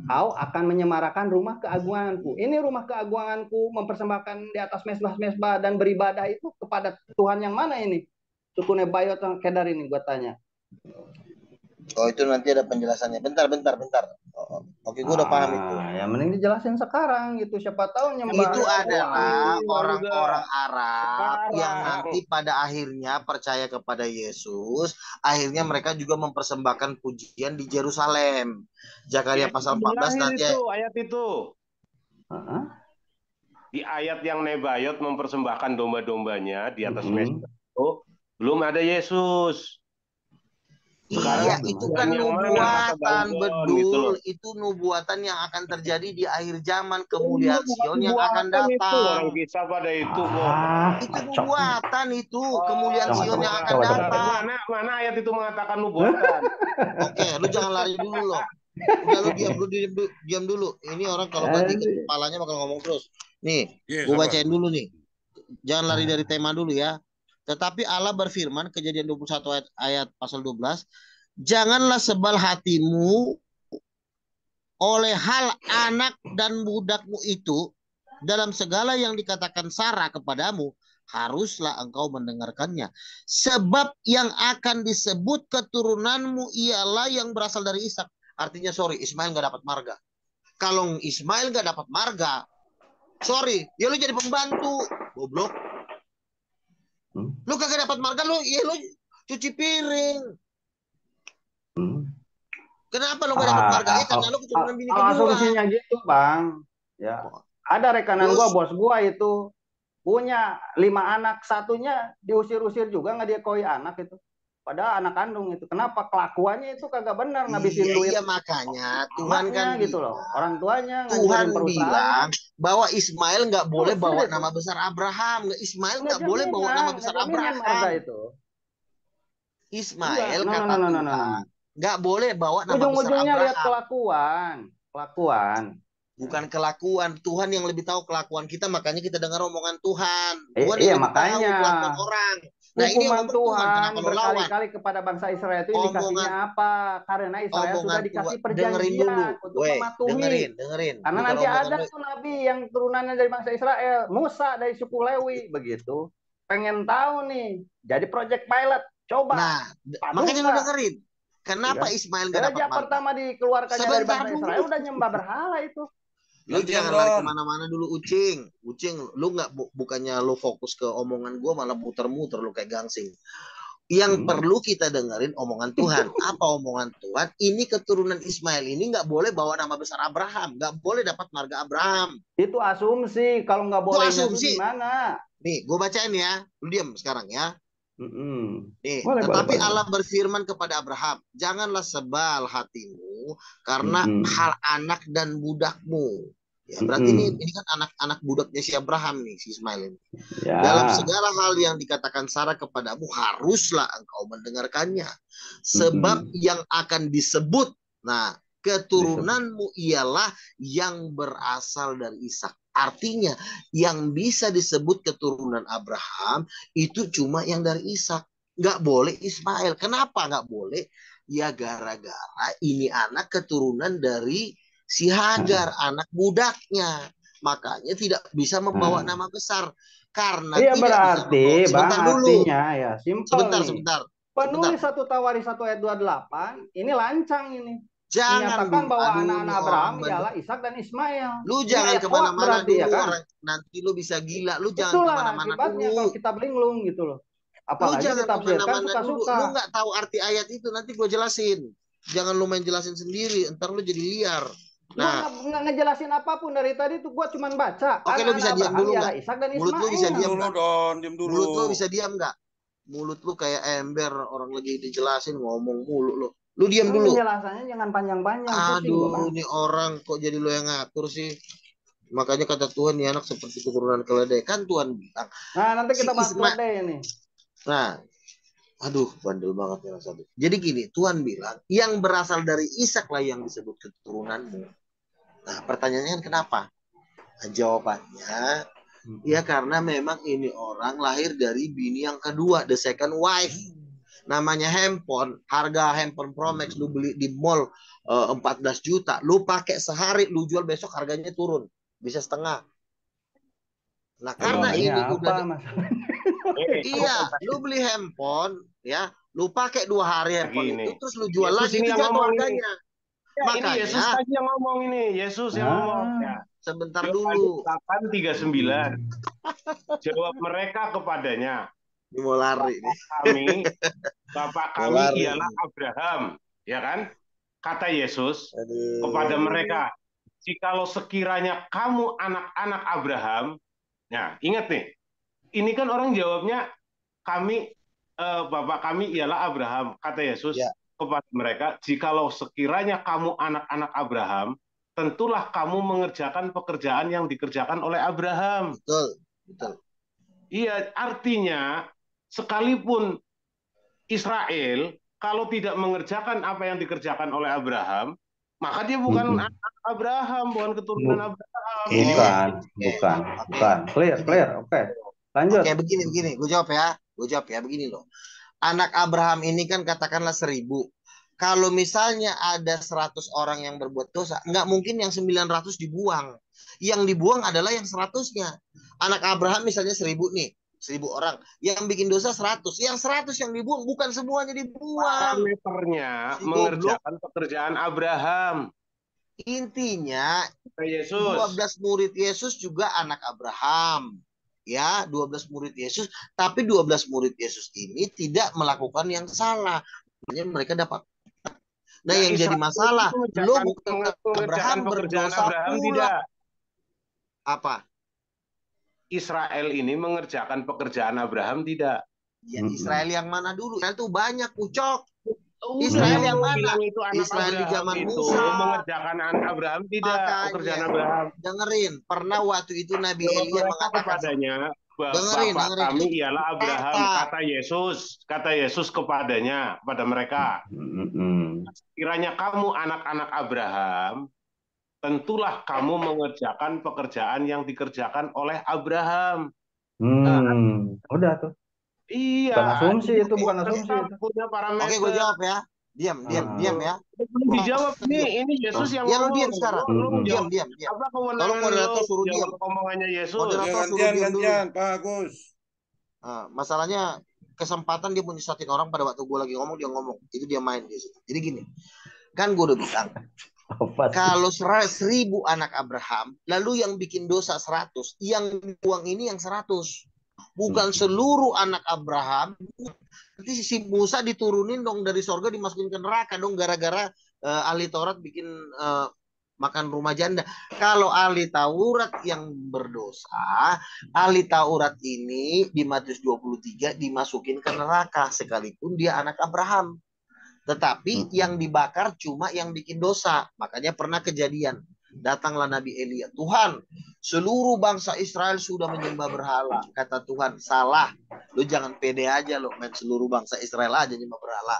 kau akan menyemarakan rumah keagunganku. Ini rumah keagunganku mempersembahkan di atas mezbah dan beribadah itu kepada Tuhan yang mana ini? Suku Nebayot yang Kedar ini gue tanya. Oh itu nanti ada penjelasannya. Bentar. Oke, gue udah paham itu. Ya mending dijelasin sekarang gitu. Siapa tahu nyembah. Itu adalah orang-orang Arab yang nanti pada akhirnya percaya kepada Yesus. Akhirnya mereka juga mempersembahkan pujian di Yerusalem. Zakaria pasal 14 nanti. Ayat itu. Di ayat yang Nebayot mempersembahkan domba-dombanya di atas mezbah itu belum ada Yesus. Sekarang iya, itu kan nubuatan, betul. Gitu itu nubuatan yang akan terjadi di akhir zaman, kemuliaan Sion yang akan datang. Itu orang kisah pada itu kok. Itu nubuatan itu, kemuliaan Sion yang akan datang. Mana ayat itu mengatakan nubuatan? Oke, lu jangan lari dulu loh. Udah lu diam dulu. Ini orang kalau ganti kepalanya bakal ngomong terus. Nih, gua bacain dulu nih. Jangan lari dari tema dulu ya. Tetapi Allah berfirman, Kejadian 21 ayat pasal 12, janganlah sebal hatimu oleh hal anak dan budakmu itu, dalam segala yang dikatakan Sarah kepadamu, haruslah engkau mendengarkannya. Sebab yang akan disebut keturunanmu ialah yang berasal dari Ishak. Artinya Ismail gak dapat marga. Kalau Ismail gak dapat marga, ya lu jadi pembantu, goblok. Lu kagak dapat marga, lu cuci piring. Kenapa lu gak dapat marga? Karena lu keturunan bini kedua. Asumsinya gitu, Bang. Ya. Ada rekanan bos gua itu punya 5 anak, satunya diusir-usir juga nggak diakui anak itu. Padahal anak kandung itu. Kenapa kelakuannya itu kagak benar ngabisin duit? Iya makanya Tuhan kan gitu loh. Orang tuanya Tuhan bilang bahwa Ismail nggak boleh bawa nama besar Abraham. Ismail nggak boleh bawa nama besar Abraham. Ismail kata Tuhan nggak boleh bawa nama besar Abraham. Ujung-ujungnya lihat kelakuan. Bukan kelakuan. Tuhan yang lebih tahu kelakuan kita, makanya kita dengar omongan Tuhan. Tuhan yang lebih tahu kelakuan orang. Nah, hukuman ini Tuhan berkali-kali kepada bangsa Israel itu indikasinya apa? Karena Israel sudah dikasih perjanjian untuk mematuhi. Dengerin. Karena nanti ada tuh nabi yang turunannya dari bangsa Israel, Musa dari suku Lewi, begitu. Pengen tahu nih, jadi project pilot. Coba. Nah, makanya lu dengerin. Kenapa Ismail gak dapat marga? Pertama dikeluarkannya dari bangsa Israel udah nyembah berhala itu. Lu jangan lari kemana-mana dulu, Ucing, lu nggak, bukannya lu fokus ke omongan gue malah muter-muter lu kayak gangsing. Yang perlu kita dengerin omongan Tuhan. Apa omongan Tuhan? Ini keturunan Ismail ini nggak boleh bawa nama besar Abraham, nggak boleh dapat marga Abraham. Itu asumsi. Kalau nggak boleh asumsi gimana? Nih, gue bacain ya. Lu diam sekarang ya. Nih, tetapi Allah berfirman kepada Abraham, janganlah sebal hatimu karena hal anak dan budakmu. Ya, berarti ini kan anak-anak budaknya si Abraham nih, si Ismail ini. Ya. Dalam segala hal yang dikatakan Sarah kepadamu, haruslah engkau mendengarkannya. Sebab yang akan disebut, nah, keturunanmu ialah yang berasal dari Ishak. Artinya, yang bisa disebut keturunan Abraham itu cuma yang dari Ishak. Nggak boleh Ismail. Kenapa nggak boleh? Ya gara-gara ini anak keturunan dari si Hagar, anak budaknya. Makanya tidak bisa membawa nama besar. Karena tidak berarti, bisa membawa. Sebentar dulu. Artinya ya, simpel sebentar. Penulis 1 Tawaris 1 ayat 28, ini lancang ini. Jangan menyatakan bahwa anak-anak Abraham ialah Ishak dan Ismail. Lu jangan kemana-mana dulu, ya kan? orang nanti lu bisa gila. Lu jangan kemana-mana dulu. Kalau kita belinglung gitu loh. Apalagi lu jangan kemana-mana dulu. Lu nggak tahu arti ayat itu, nanti gue jelasin. Jangan lu main jelasin sendiri, ntar lu jadi liar. Nah, nggak ngejelasin apapun dari tadi tuh, gua cuma baca. Oke, lu bisa diam dulu nggak? Mulut lu bisa diam dulu, Don, diam dulu. Mulut lu bisa diam nggak? Mulut lu kayak ember, orang lagi dijelasin ngomong mulu lu. Lu diam dulu. Penjelasannya jangan panjang-panjang. Aduh, ini orang kok jadi lu yang ngatur sih. Makanya kata Tuhan, nih anak seperti keturunan keledai. Kan Tuhan bilang. Nah, nanti kita bahas keledai ini. Nah, aduh, bandel banget ya Mas Abi. Jadi gini, Tuhan bilang, yang berasal dari Ishak lah yang disebut keturunanmu. Nah, pertanyaannya kenapa? Nah, jawabannya, ya karena memang ini orang lahir dari bini yang kedua, the second wife. Namanya handphone, harga handphone Pro Max lu beli di mall 14 juta, lu pakai sehari, lu jual besok harganya turun, bisa setengah. Nah, karena ini udah iya, lu beli handphone ya, lu pakai 2 hari handphone itu, terus lu jual lagi, itu jatuh harganya. Ya, makanya ini Yesus tadi yang ngomong ini, Yesus yang ngomong. Ya. Sebentar dulu. 8:39. Jawab mereka kepadanya. Ini mau lari Bapak kami ialah Abraham, ya kan? Kata Yesus kepada mereka, jikalau sekiranya kamu anak-anak Abraham, nah ingat nih, ini kan orang jawabnya kami, Bapak kami ialah Abraham, kata Yesus kepada mereka, jikalau sekiranya kamu anak-anak Abraham, tentulah kamu mengerjakan pekerjaan yang dikerjakan oleh Abraham. Betul. Iya, artinya sekalipun Israel kalau tidak mengerjakan apa yang dikerjakan oleh Abraham, maka dia bukan anak Abraham, bukan keturunan Abraham. Bukan. Clear. Oke. Lanjut. Oke, begini. Gue jawab ya, begini loh. Anak Abraham ini kan katakanlah 1000. Kalau misalnya ada 100 orang yang berbuat dosa, nggak mungkin yang 900 dibuang. Yang dibuang adalah yang 100-nya. Anak Abraham misalnya 1000 nih. 1000 orang. Yang bikin dosa 100. Yang 100 yang dibuang, bukan semuanya dibuang. Parameternya mengerjakan pekerjaan Abraham. Intinya, Yesus. 12 murid Yesus juga anak Abraham. Ya, 12 murid Yesus. Tapi 12 murid Yesus ini tidak melakukan yang salah. Mereka dapat. Nah, yang jadi masalah, lo bukan Abraham berdosa pula. Apa? Israel ini mengerjakan pekerjaan Abraham tidak? Ya, Israel yang mana dulu? Israel tuh banyak, Pucok. Israel yang mana? Israel di zaman Musa mengerjakan anak Abraham tidak? Pekerjaan Abraham. Dengerin, pernah waktu itu Nabi Elia mengatakan kepadanya, Bapak kami ialah Abraham. Kata Yesus kepadanya, pada mereka. Kiranya kamu anak-anak Abraham, tentulah kamu mengerjakan pekerjaan yang dikerjakan oleh Abraham. Udah tuh. Iya. Bukan asumsi itu. Oke, gue jawab ya. Diam ya. Dijawab nih, ini Yesus yang ngomong. Diam sekarang. Diam. Apa kewenangan tolong moderator suruh diam. Omongannya Yesus. Moderator suruh diam dulu. Pak Agus. Masalahnya kesempatan dia punya statin orang pada waktu gue lagi ngomong, dia ngomong. Itu dia main di situ. Jadi gini. Kan gue udah bilang. Kalau 1000 anak Abraham, lalu yang bikin dosa 100, yang buang ini yang 100. Bukan seluruh anak Abraham. Nanti si Musa diturunin dong dari sorga, dimasukin ke neraka dong, gara-gara ahli Taurat bikin makan rumah janda. Kalau ahli Taurat yang berdosa, ahli Taurat ini di Matius 23 dimasukin ke neraka, sekalipun dia anak Abraham. Tetapi yang dibakar cuma yang bikin dosa. Makanya pernah kejadian. Datanglah Nabi Elia. Tuhan, seluruh bangsa Israel sudah menyembah berhala. Kata Tuhan, salah. Lu jangan pede aja lo, main seluruh bangsa Israel aja menyembah berhala.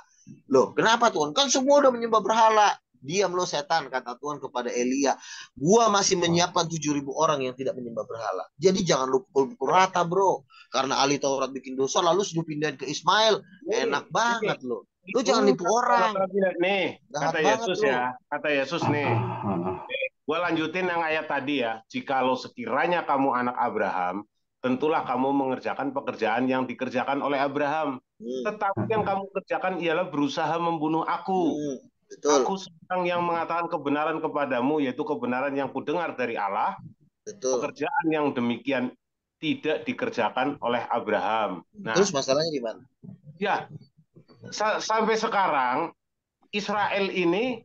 Loh, kenapa Tuhan? Kan semua udah menyembah berhala. Diam lo setan, kata Tuhan kepada Elia. Gua masih menyiapkan 7.000 orang yang tidak menyembah berhala. Jadi jangan lu pukul rata, bro. Karena ahli Taurat bikin dosa, lalu sudah pindahin ke Ismail. Enak banget lo. Lu jangan nipu orang. Nih, kata Yesus ya. Kata Yesus nih. Gua lanjutin yang ayat tadi ya. Jikalau sekiranya kamu anak Abraham, tentulah kamu mengerjakan pekerjaan yang dikerjakan oleh Abraham. Tetapi yang kamu kerjakan ialah berusaha membunuh aku. Betul. Aku sedang yang mengatakan kebenaran kepadamu, yaitu kebenaran yang kudengar dari Allah. Betul. Pekerjaan yang demikian tidak dikerjakan oleh Abraham. Nah, terus masalahnya di mana? Ya, sampai sekarang Israel ini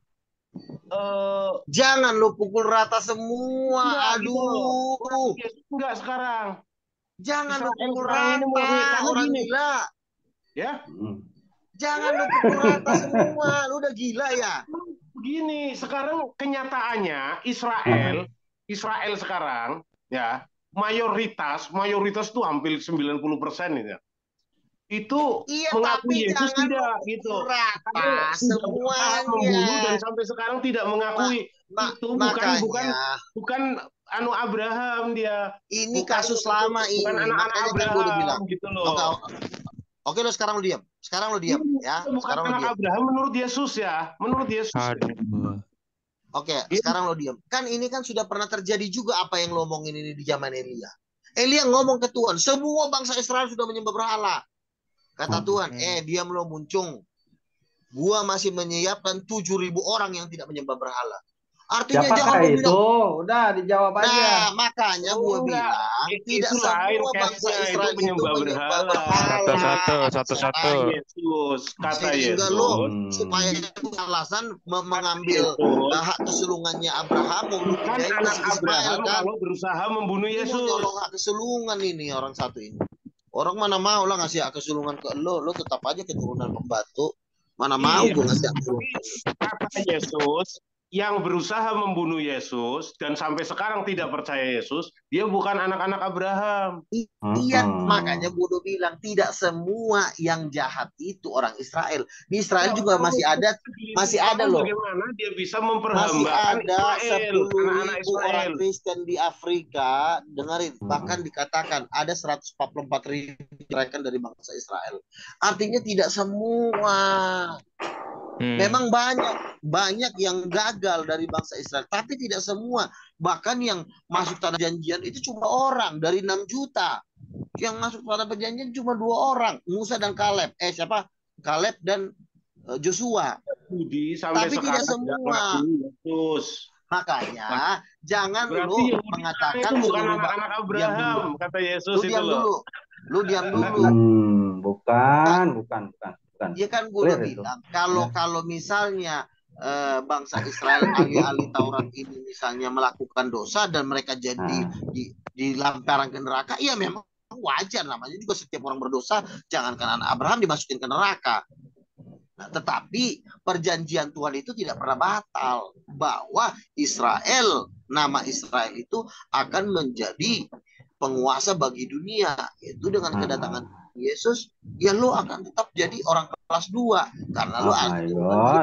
jangan lo pukul rata semua. Aduh. Enggak sekarang. Jangan lo pukul rata orang gila. Ya. Jangan lu pukul rata semua, lu udah gila ya. Begini, sekarang kenyataannya Israel sekarang ya mayoritas tuh hampir 90% itu. Itu mengakui Yesus tidak gitu. Rata semuanya. Membunuh dan sampai sekarang tidak mengakui. Itu bukan anu Abraham dia. Ini kasus lama ini. Bukan anak-anak Abraham gitu loh. Oke, lo sekarang lo diam. Ya. Sekarang lo diam. Abraham menurut Yesus ya. Menurut Yesus. Oke, sekarang lo diam. Kan ini kan sudah pernah terjadi juga apa yang lo omongin ini di zaman Elia. Elia ngomong ke Tuhan, semua bangsa Israel sudah menyembah berhala. Kata Tuhan, diam lo muncung. Gua masih menyiapkan 7.000 orang yang tidak menyembah berhala. Artinya siapakah jangan itu? Udah dijawab aja. Nah, makanya gue bilang tidak semua bangsa Israel itu menyembah berhala. Satu. Yesus, kata Sehingga Yesus. Lo supaya itu alasan mengambil hak kesulungannya Abraham bukan anak Abraham kan? Kalau berusaha membunuh Yesus. Nyolong hak kesulungan ini orang satu ini. Orang mana mau lah ngasih hak kesulungan ke lo tetap aja keturunan pembantu. Mana mau gue ngasih hak kesulungan. Kata Yesus, yang berusaha membunuh Yesus dan sampai sekarang tidak percaya Yesus, dia bukan anak-anak Abraham. Iya, makanya gue udah bilang tidak semua yang jahat itu orang Israel. Di Israel juga masih ada loh. Bagaimana dia bisa memperhambakan Israel? 10.000 orang Kristen di Afrika, dengerin, bahkan dikatakan ada 144.000 mereka dari bangsa Israel. Artinya tidak semua. Memang banyak yang gagal dari bangsa Israel, tapi tidak semua. Bahkan yang masuk tanah perjanjian itu cuma orang dari 6 juta. Yang masuk tanah perjanjian cuma 2 orang, Musa dan Kaleb. Siapa? Kaleb dan Joshua. Tapi tidak semua. Makanya jangan lu mengatakan bukan anak-anak Abraham, kata Yesus itu loh. Lu diam dulu. Bukan. Iya kan gue udah bilang kalau misalnya bangsa Israel ahli Taurat ini misalnya melakukan dosa dan mereka jadi dilamparkan ke neraka, ya memang wajar, namanya juga setiap orang berdosa, jangankan anak Abraham dimasukin ke neraka. Nah, tetapi perjanjian Tuhan itu tidak pernah batal bahwa nama Israel itu akan menjadi penguasa bagi dunia, itu dengan kedatangan Yesus, ya lo akan tetap jadi orang kelas 2 karena lo ada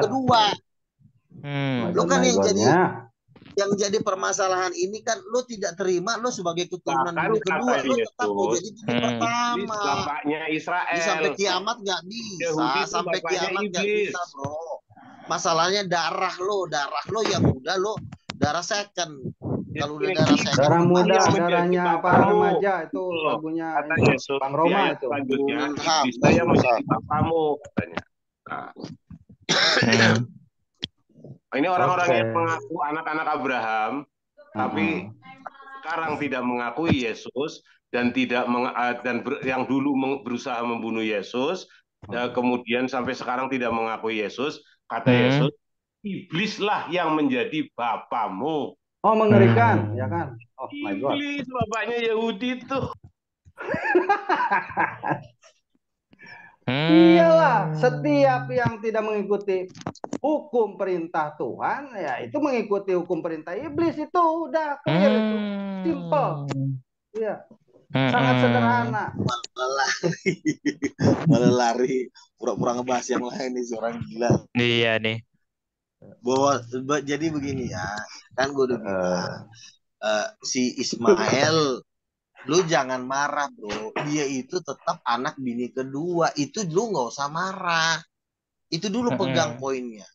kedua. Lo kan yang jadi permasalahan ini kan lo tidak terima lo sebagai keturunan kedua, lo tetap mau jadi pertama. Bapaknya Israel. Sampai kiamat nggak bisa, bro. Masalahnya darah lo yang muda lo darah second. Kalau udah darah muda, darahnya para remaja itu lagunya Bang Roma itu. Selanjutnya, saya menjadi bapamu katanya. Ini orang-orang yang mengaku anak-anak Abraham, tapi sekarang tidak mengakui Yesus dan yang dulu berusaha membunuh Yesus, kemudian sampai sekarang tidak mengakui Yesus. Kata Yesus, iblislah yang menjadi bapamu. Oh, mengerikan, ya kan? Oh my God. Iblis, bapaknya Yahudi tuh. Iyalah, setiap yang tidak mengikuti hukum perintah Tuhan, ya itu mengikuti hukum perintah iblis, itu udah clear, itu simple. Iya, sangat sederhana. Malah lari, pura-pura ngebahas yang lain nih, seorang gila. Iya nih. Jadi begini ya, kan gue udah bilang, si Ismail, lu jangan marah bro, dia itu tetap anak bini kedua, itu lu nggak usah marah, itu dulu pegang poinnya.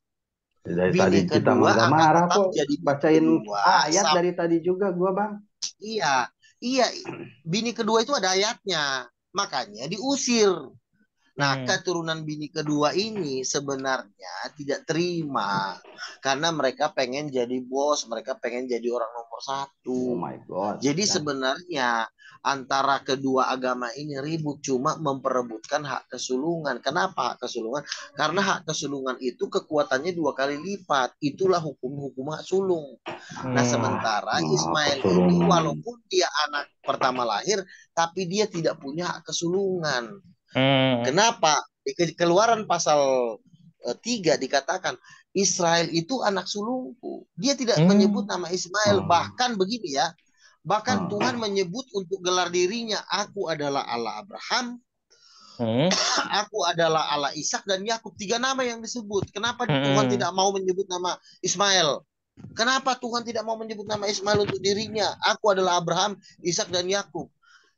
Dari Bini tadi kita kedua nggak akan marah tetap kok, jadi bacain kedua, ayat dari tadi juga gua, Bang. Iya, bini kedua itu ada ayatnya, makanya diusir. Nah, keturunan bini kedua ini sebenarnya tidak terima karena mereka pengen jadi bos, mereka pengen jadi orang nomor satu. Oh my God. Jadi sebenarnya antara kedua agama ini ribut, cuma memperebutkan hak kesulungan. Kenapa hak kesulungan? Karena hak kesulungan itu kekuatannya 2 kali lipat. Itulah hukum-hukum hak sulung. Nah, sementara Ismail ini walaupun dia anak pertama lahir, tapi dia tidak punya hak kesulungan. Kenapa? Di Keluaran pasal 3 dikatakan Israel itu anak sulungku. Dia tidak menyebut nama Ismail. Bahkan begini ya. Bahkan Tuhan menyebut untuk gelar dirinya, aku adalah Allah Abraham, aku adalah Allah Ishak dan Yakub. 3 nama yang disebut. Kenapa Tuhan tidak mau menyebut nama Ismail? Kenapa Tuhan tidak mau menyebut nama Ismail untuk dirinya? Aku adalah Abraham, Ishak dan Yakub.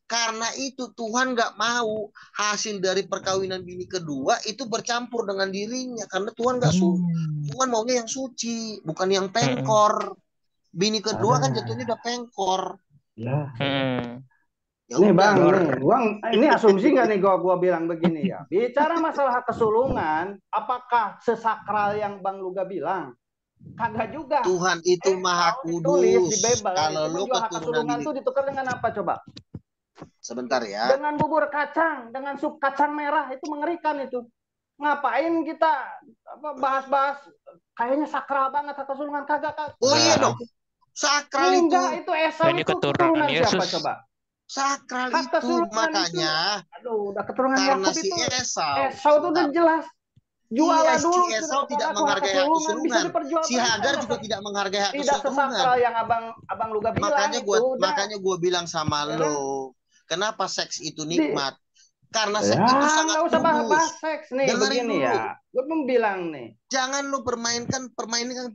Karena itu Tuhan nggak mau hasil dari perkawinan bini kedua itu bercampur dengan dirinya. Karena Tuhan nggak Tuhan maunya yang suci, bukan yang pengkor. Bini kedua kan jatuhnya udah pengkor. Ya. Ya nih udah. Bang, ini asumsi nggak nih gua bilang begini ya. Bicara masalah kesulungan, apakah sesakral yang Bang Luga bilang? Kagak juga. Tuhan itu maha kudus. Kalau lu keturunan itu ditukar dengan apa coba? Sebentar ya. Dengan bubur kacang, dengan sup kacang merah, itu mengerikan itu. Ngapain kita bahas-bahas kayaknya sakral banget hak kesulungan, kagak. Oh iya dong. Sakral enggak, itu Esau ini itu keturunan siapa Yesus. coba? Sakral itu makanya itu, aduh, udah keturunan karena Yakub si itu. Esau Itu udah jelas. Jualan dulu. Si Esau tidak menghargai hak kesulungan. Si Hagar juga tidak menghargai hak kesulungan. Tidak sesakral yang abang Luga bilang. Makanya gue bilang sama lo, kenapa seks itu nikmat? Karena seks itu sangat kudus. Nggak usah bahas seks nih. Dengerin begini dulu. Ya. Gue membilang nih. Jangan lo permainkan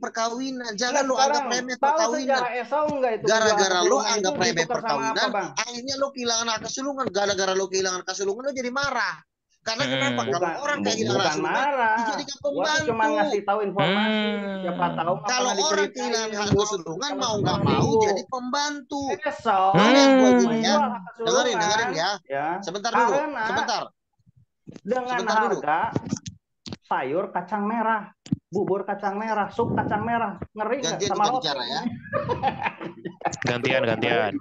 perkawinan. Jangan lo anggap remeh perkawinan. Gara-gara lo anggap remeh perkawinan, akhirnya lo kehilangan hak kesulungan. Gara-gara lo kehilangan kesulungan, lo jadi marah. Karena kenapa? Kalau orang kehilangan hak kesulungan, dijadikan pembantu. Cuma ngasih tahu informasi. Siapa tahu. Kalau orang kehilangan hak kesulungan, mau nggak mau jadi pembantu. Yang gue gini ya. Dengerin ya. Sebentar dulu. Dengan harga sayur kacang merah, bubur kacang merah, sup kacang merah, ngeri nggak sama roti? Bicara ya. Gantian.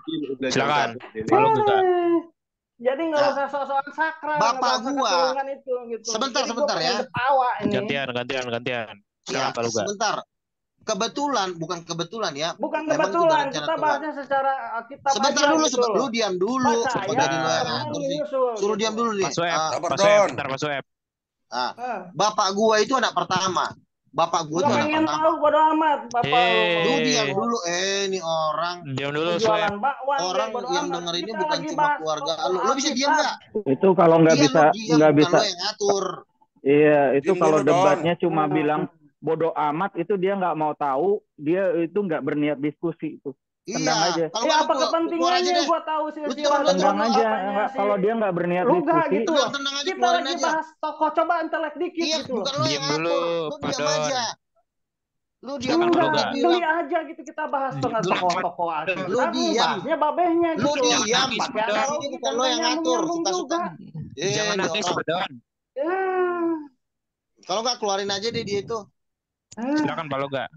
Silakan. Jadi nggak usah soal sakral. Bapak gua. Itu, gitu. Sebentar ya. Gantian. Ya, sebentar. Bukan kebetulan ya. Bukan kebetulan. Kita bahasnya secara kita. Sebentar dulu, lu diam dulu. Suruh diam dulu nih. Mas Web. Bapak gua itu anak pertama. Bapak gue tuh anak pertama. Tahu bodo amat. Bapak lu diam dulu. Ini orang. Diam dulu. Orang yang denger ini bukan cuma keluarga lu. Lu bisa diam nggak? Itu kalau nggak bisa. Lo yang ngatur. Iya, itu kalau debatnya cuma bilang bodo amat, itu dia nggak mau tahu. Dia itu nggak berniat diskusi itu. Tendang aja. Apa kepentingannya gua tahu sih. Tendang aja. Kalau dia nggak berniat diskusi. Gitu. Kita lagi bahas tokoh, coba intelek dikit gitu. Diam dulu, Padon. Lu diam beli aja gitu, kita bahas tentang tokoh-tokoh asli. Lu diam. Bahasnya babehnya gitu. Lu diam. Ini bukan lo yang ngatur. Jangan nangis, Padon. Kalau nggak keluarin aja deh dia itu. Silakan Pak Loga.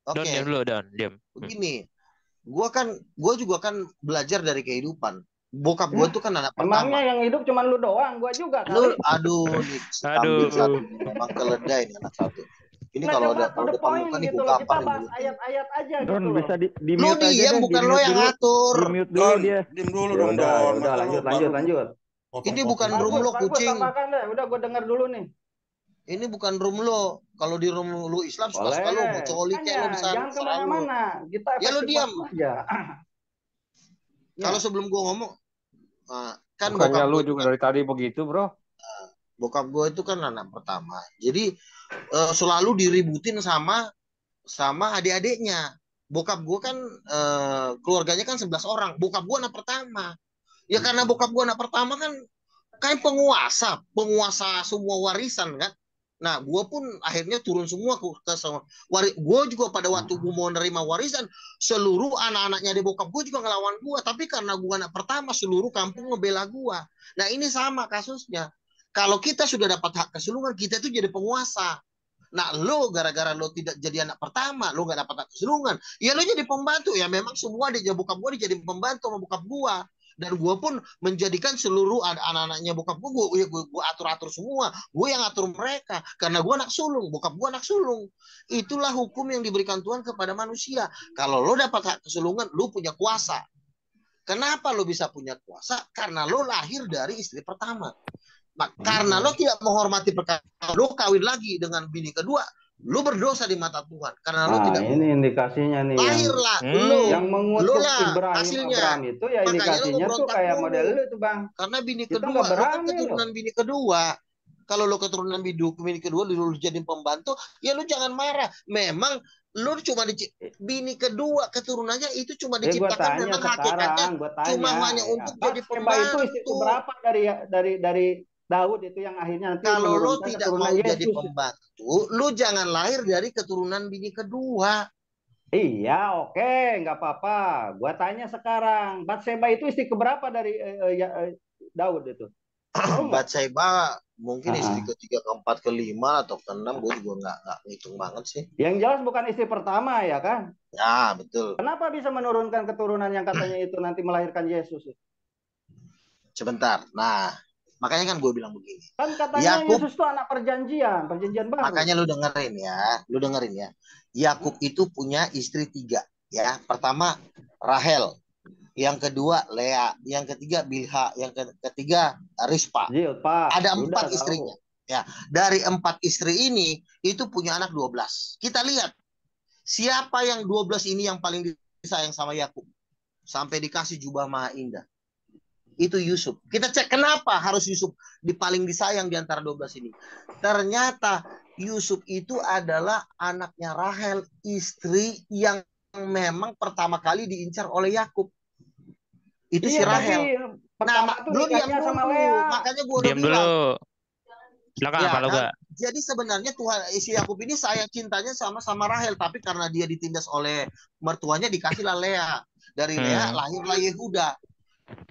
Oke. Diam dulu, diam. Begini. Gue juga kan belajar dari kehidupan. Bokap gue tuh kan anak pertama. Emangnya yang hidup cuma lu doang, gue juga kali. Aduh, memang keledai nih anak satu. Ini kalau ada depan muka nih gue kita bahas ayat-ayat aja gitu. Don bisa di lu mute aja. Bukan lo yang ngatur. Di mute dulu dia. Diam dulu dong. Udah lanjut. Ini bukan room lo, Bagus, kucing. tambahkan deh. Udah gue dengar dulu nih. Ini bukan room lo. Kalau di room lu Islam suka-suka lo mau coli kayak lo besar. Jangan kemana-mana. Kita ya lo diam aja. Kalau sebelum gue ngomong, kan bukannya lu juga dari tadi begitu, bro? Bokap gue itu kan anak pertama. Jadi selalu diributin sama adik-adiknya. Bokap gue kan keluarganya kan 11 orang. Bokap gue anak pertama. Ya karena bokap gue anak pertama kan penguasa semua warisan kan. Nah, gue pun akhirnya turun semua ke semua. Gue juga pada waktu gue mau nerima warisan, seluruh anak-anaknya di bokap gue juga ngelawan gue. Tapi karena gue anak pertama, seluruh kampung ngebela gue. Nah, ini sama kasusnya. Kalau kita sudah dapat hak kesulungan, kita itu jadi penguasa. Nah, lo gara-gara lo tidak jadi anak pertama, lo gak dapat hak kesulungan, ya lo jadi pembantu. Ya memang semua di bokap gue jadi pembantu sama bokap gue. Dan gue pun menjadikan seluruh anak-anaknya bokap gue atur-atur semua. Gue yang atur mereka. Karena gue anak sulung. Bokap gue anak sulung. Itulah hukum yang diberikan Tuhan kepada manusia. Kalau lo dapat hak kesulungan, lo punya kuasa. Kenapa lo bisa punya kuasa? Karena lo lahir dari istri pertama. Nah, karena lo tidak menghormati perkara, lo kawin lagi dengan bini kedua, lo berdosa di mata Tuhan. Karena lo tidak. Ini indikasinya nih. Lahirlah yang mengutuk hasilnya. Abraham itu ya indikasinya tuh kayak model lu tuh bang. Karena bini kedua, lo kan keturunan bini kedua. Kalau lo keturunan bini kedua, lo jadi pembantu, ya lo jangan marah. Memang lo cuma bini kedua keturunannya itu cuma diciptakan memang hakikatnya cuma hanya untuk jadi pembantu. Itu berapa dari Daud itu yang akhirnya nanti kalau lo tidak mau jadi pembantu, lo jangan lahir dari keturunan bini kedua. Iya, oke, nggak apa-apa. Gua tanya sekarang, Batseba itu istri keberapa dari Daud itu? Batseba mungkin istri ketiga, keempat, kelima atau keenam, gue juga nggak ngitung banget sih. Yang jelas bukan istri pertama ya kan? Ya betul. Kenapa bisa menurunkan keturunan yang katanya itu nanti melahirkan Yesus? Sebentar, nah. Makanya kan gue bilang begini. Kan katanya Yesus itu anak perjanjian baru. Makanya lu dengerin ya. Yakub itu punya istri 3 ya. Pertama Rahel, yang kedua Lea, yang ketiga Bilha, yang ketiga Rispa. Ada 4 istrinya. Ya, dari 4 istri ini itu punya anak 12. Kita lihat siapa yang 12 ini yang paling disayang sama Yakub sampai dikasih jubah maha indah. Itu Yusuf. Kita cek kenapa harus Yusuf paling disayang di antara 12 ini. Ternyata Yusuf itu adalah anaknya Rahel, istri yang memang pertama kali diincar oleh Yakub. Itu si Rahel. Nah, belum diam dulu. Makanya gue udah bilang. Silakan kalau enggak. Jadi sebenarnya Tuhan si Yakub ini sayang cintanya sama Rahel, tapi karena dia ditindas oleh mertuanya dikasihlah Lea. Dari Lea lahirlah Yehuda.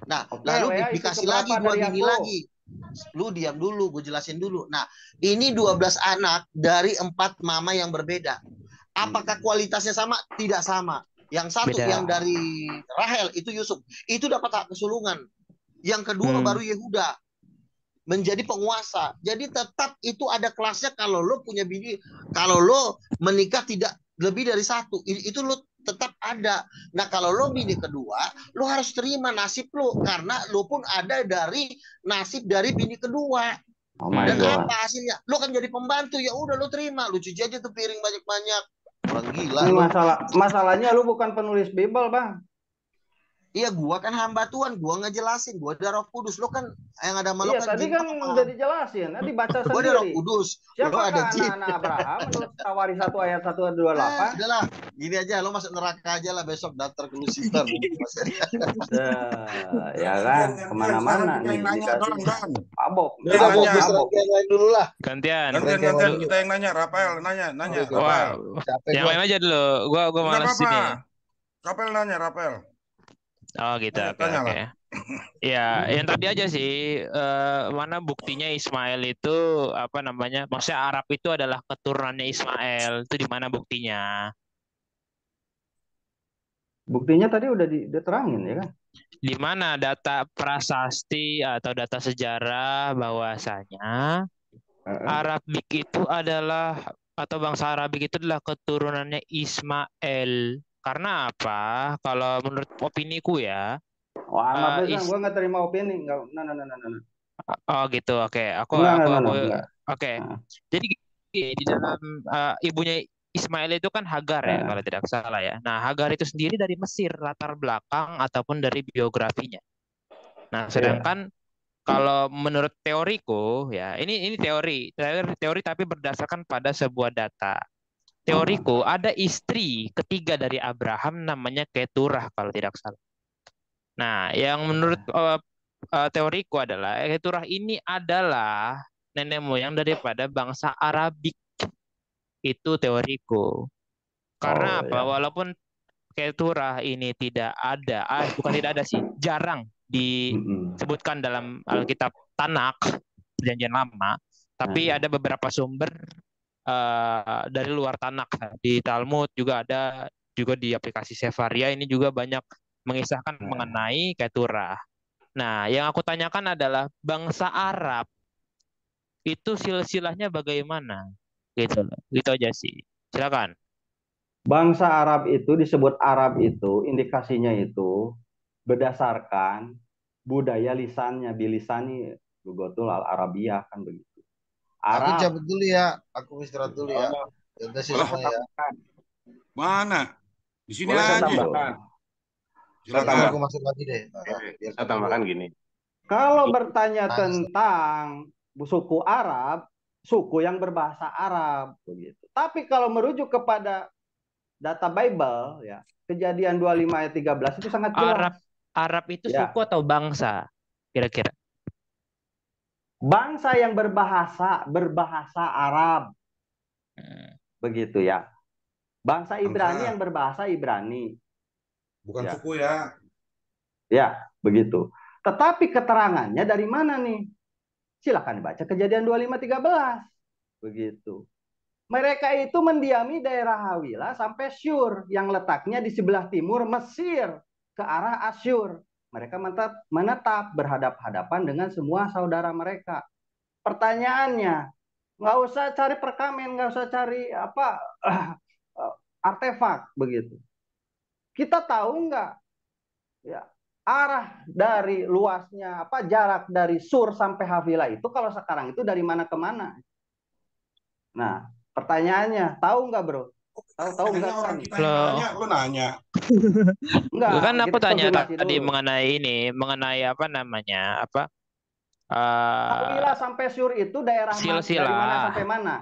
Nah, lalu dikasih lagi 2 bini lagi. Lu diam dulu, gue jelasin dulu. Nah, ini 12 anak dari 4 mama yang berbeda. Apakah kualitasnya sama? Tidak sama. Yang satu yang dari Rahel itu Yusuf. Itu dapat hak kesulungan. Yang kedua baru Yehuda. Menjadi penguasa. Jadi tetap itu ada kelasnya kalau lo punya bini. Kalau lo menikah tidak lebih dari 1. Itu lo tetap ada. Nah, kalau lo bini kedua, lo harus terima nasib lo karena lo pun ada dari nasib dari bini kedua. Dan apa hasilnya? Lo kan jadi pembantu, ya udah lo terima, lo cuci aja tuh piring banyak-banyak. Orang gila. Ini masalahnya lo bukan penulis Bible, Bang. Iya, gua kan hamba Tuhan, gua ngejelasin, gua ada Roh Kudus, lo kan yang ada malu kan. Tadi kan udah dijelasin, nanti baca sendiri. Gua ada Roh Kudus. Siapa anak Abraham menurut Tawari 1 ayat 128? Udahlah, gini aja, lo masuk neraka aja lah besok daftar ke Lucifer. Ya kan, kemana-mana nih. Abok. Dulu lah. Gantian. Kita yang nanya, Rafael nanya. Yang lain aja dulu, gua malas sini. Rafael nanya, Rafael. Oh gitu, oke. Ya, yang tadi aja sih, mana buktinya Ismail itu apa namanya? Maksudnya Arab itu adalah keturunannya Ismail. Itu di mana buktinya? Buktinya tadi udah diterangin ya kan? Di mana data prasasti atau data sejarah bahwasanya Arabik itu adalah atau bangsa Arabik itu adalah keturunannya Ismail. Karena apa? Kalau menurut opiniku ya. Wah, gue nggak terima opini. Nah. Oh gitu, oke. Aku Enggak, aku no, aku no, enggak. oke. Nah, Jadi di dalam ibunya Ismail itu kan Hagar ya, nah, kalau tidak salah ya. Nah, Hagar itu sendiri dari Mesir, latar belakang ataupun dari biografinya. Nah, iya. sedangkan kalau menurut teoriku ya, ini teori tapi berdasarkan pada sebuah data. Oh, Teoriku ada istri ketiga dari Abraham namanya Keturah kalau tidak salah. Nah, yang menurut teoriku adalah Keturah ini adalah nenek moyang daripada bangsa Arabik. Itu teoriku. oh Karena apa? ya. Walaupun Keturah ini tidak ada, bukan tidak ada sih, jarang Mm-mm. disebutkan dalam Alkitab Tanakh, Perjanjian Lama, tapi Nah, ada beberapa sumber dari luar Tanakh. Di Talmud juga ada, juga di aplikasi Sefaria ini juga banyak mengisahkan nah. mengenai Keturah. Nah, yang aku tanyakan adalah bangsa Arab itu silsilahnya bagaimana? Gitu loh. Gitu aja sih. Silakan. Bangsa Arab itu disebut Arab itu indikasinya itu berdasarkan budaya lisannya, bilisani Lugatul al Arabiyah kan begitu. Aku Arab. cabut dulu ya. Aku istirahat dulu ya. Oh, Udah sih Alah, semua ya. mana? Di sini Boleh saya aja. tambahkan. Saya Nanti Silakan. aku tambahkan. masuk lagi deh. Biar Saya dulu. tambahkan gini. Kalau bertanya Nangis. tentang suku Arab, suku yang berbahasa Arab begitu. Tapi kalau merujuk kepada data Bible ya, Kejadian 25 ayat 13 itu sangat Arab jelas. Arab itu suku Ya, atau bangsa? Kira-kira. bangsa yang berbahasa Arab begitu ya. Bangsa Ibrani yang Bangsa, berbahasa Ibrani. bukan Ya, suku ya. ya, begitu. Tetapi keterangannya dari mana nih? Silakan baca Kejadian 25:13. Begitu. Mereka itu mendiami daerah Hawilah sampai Syur yang letaknya di sebelah timur Mesir ke arah Asyur. Mereka menetap berhadap-hadapan dengan semua saudara mereka. Pertanyaannya, nggak usah cari perkamen, nggak usah cari apa artefak begitu. Kita tahu nggak ya arah dari luasnya apa jarak dari Sur sampai Havilah itu kalau sekarang itu dari mana ke mana? Nah, pertanyaannya, tahu nggak bro? Tahu Nanya nggak orang nih? kita yang nanya, lu nanya. Enggak, Kan aku kita tanya konfirmasi tadi dulu. mengenai apa namanya? Apa Hawilah sampai Sur itu daerah dari mana silsilah. sampai mana?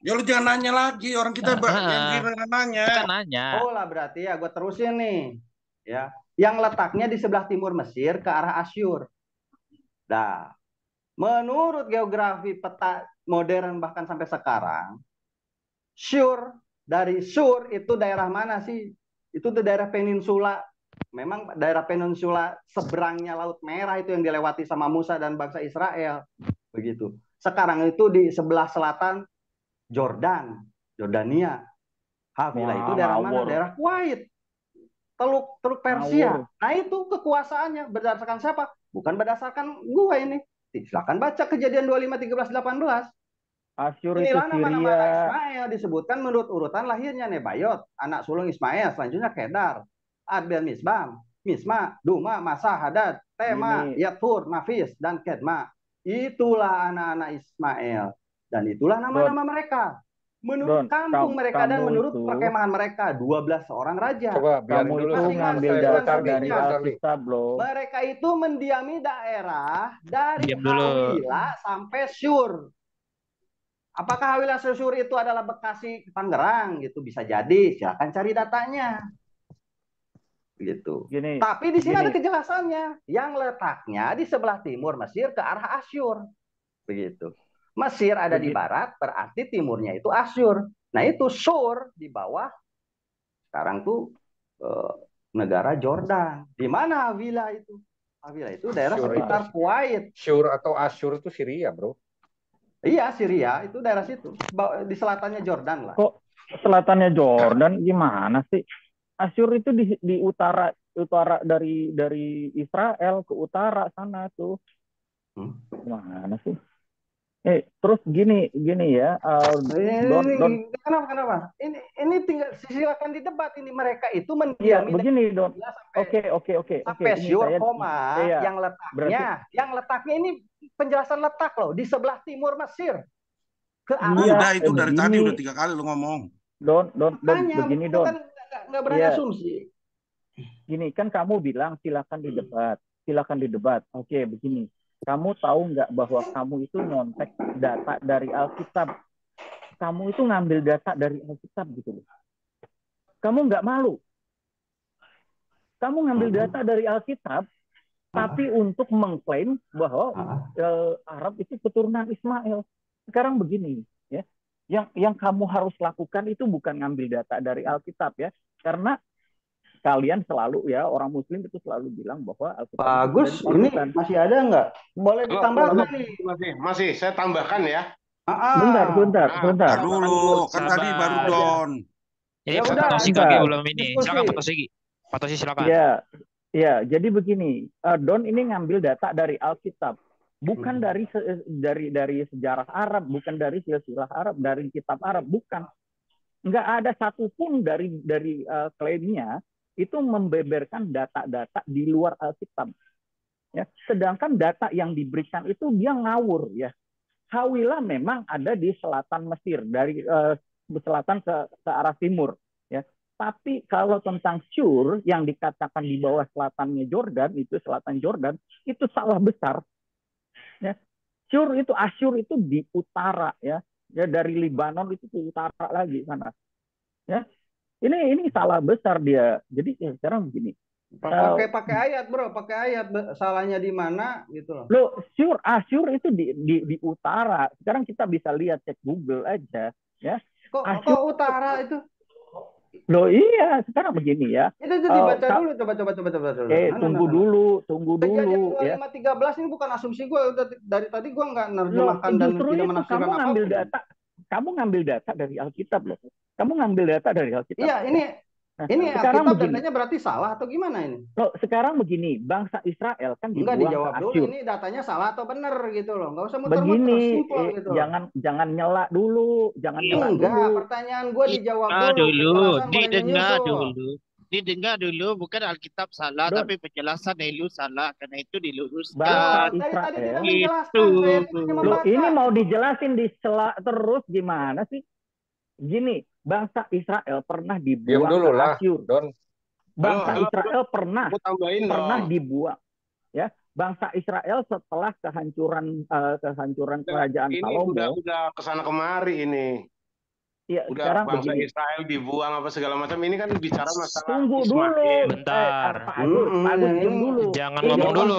Ya lu jangan nanya lagi, orang kita yang kira nanya. Kan nanya. Oh lah berarti ya gue terusin nih. Ya, yang letaknya di sebelah timur Mesir ke arah Asyur. Nah, menurut geografi peta modern bahkan sampai sekarang, dari Sur itu daerah mana sih? Itu daerah peninsula. Memang daerah peninsula seberangnya Laut Merah itu yang dilewati sama Musa dan bangsa Israel. Begitu. Sekarang itu di sebelah selatan Jordania. Havilah itu daerah mana? Daerah Kuwait. Teluk Persia. Nah itu kekuasaannya berdasarkan siapa? Bukan berdasarkan gue ini. Silakan baca Kejadian 25, 13, 18. Asyur itu Inilah nama-nama anak Syria. Ismail disebutkan menurut urutan lahirnya Nebayot, anak sulung Ismail, selanjutnya Kedar, Adbel Misbam, Misma, Duma, Masa, Hadad, Tema, Yatur, Nafis, dan Kedma. Itulah anak-anak Ismail. Dan itulah nama-nama mereka. Menurut kampung mereka dan menurut perkemahan mereka, 12 seorang raja. Coba biarin Kamu dulu itu ngambil data dari Alkitab loh. Mereka itu mendiami daerah dari Diam dulu. Hawilah sampai Syur. Apakah Hawilah Syur itu adalah Bekasi, Tangerang gitu? Bisa jadi, silakan cari datanya. Gitu. Tapi di sini ada kejelasannya. Yang letaknya di sebelah timur Mesir ke arah Asyur. Begitu. Mesir ada di barat, berarti timurnya itu Asyur. Nah itu Sur di bawah. Sekarang tuh negara Jordan. Di mana Hawilah itu? Hawilah itu daerah sekitar Kuwait. Syur atau Asyur itu Syria, bro. Iya, Syria itu daerah situ. Di selatannya Jordan lah. Kok selatannya Jordan gimana sih? Asyur itu di utara dari Israel ke utara sana tuh. Gimana sih? Terus gini ya. Kenapa? Ini tinggal silakan didebat ini mereka itu mendiami. Iya, begini Don. Oke. Sampai Syur, yang letaknya ini penjelasan letak loh di sebelah timur Mesir. Ke Udah arah. itu dari tadi udah 3 kali lo ngomong. Don, Makanya, begini lu Don. kan nggak berani Iya. asumsi. Gini, kan kamu bilang silakan didebat. Oke, begini. Kamu tahu nggak bahwa kamu itu nyontek data dari Alkitab? Kamu itu ngambil data dari Alkitab gitu loh. Kamu nggak malu. Kamu ngambil data dari Alkitab, tapi untuk mengklaim bahwa Arab itu keturunan Ismail. Sekarang begini, ya. Yang kamu harus lakukan itu bukan ngambil data dari Alkitab ya, karena kalian selalu ya, orang Muslim itu selalu bilang bahwa Alkitab Pak Agus, ini masih ada nggak? Boleh ditambahkan nih. Masih, saya tambahkan ya. Bentar. Ntar dulu, kan tadi baru Don. Ini Ya Pak udah, Tosi bentar. kagak belum ini. Diskusi. Silakan Pak Tosi. Pak Tosi silakan. Ya, jadi begini, Don ini ngambil data dari Alkitab, bukan dari sejarah Arab, bukan dari silsilah Arab, dari kitab Arab, bukan. Nggak ada satupun dari klaimnya itu membeberkan data-data di luar Alkitab. Ya, sedangkan data yang diberikan itu dia ngawur ya. Hawilah memang ada di selatan Mesir, dari selatan ke arah timur. Ya. Tapi kalau tentang Syur yang dikatakan di bawah selatannya Jordan, itu selatan Jordan, itu salah besar. Ya. Asyur itu di utara ya. Ya, dari Libanon itu ke utara lagi sana. Ya. Ini salah besar dia. Jadi sekarang begini. Pakai ayat, bro. Pakai ayat. Salahnya di mana gitu loh. Loh, Asyur itu di utara. Sekarang kita bisa lihat, cek Google aja, ya. Kok utara itu? Loh iya, sekarang begini ya. Itu dibaca dulu, coba dulu. Tunggu dulu Kejadian ya. 25:13 ini bukan asumsi gue. Dari tadi gue nggak nerjemahkan dan justru tidak itu menafsirkan apapun. Kamu ngambil data dari Alkitab loh. Kamu ngambil data dari Alkitab. Iya, ini sekarang Alkitab begini. datanya berarti salah atau gimana ini? Loh, sekarang begini, bangsa Israel kan Enggak dibuang dijawab ke dulu, Asyur. ini datanya salah atau benar gitu loh. Nggak usah muter-muter, Begini, simpel gitu. jangan nyela dulu, Enggak, pertanyaan gue dijawab dulu. Didengar dulu, bukan Alkitab salah, tapi penjelasan Elu salah, karena itu diluruskan. Bangsa Tadi tidak Israel. menjelaskan, saya hanya Loh, membaca. ini mau dijelasin disela terus gimana sih? Gini, bangsa Israel pernah dibuang ke Asyur. Bangsa Israel pernah dibuang. Ya, bangsa Israel setelah kehancuran kerajaan Salomo. Udah kesana kemari ini. Ya, Udah sekarang bangsa begini. Israel dibuang apa segala macam. Ini kan bicara masalah Tunggu Ismail. dulu. Bentar. Pak Agus, diam dulu. Jangan Ini ngomong dulu.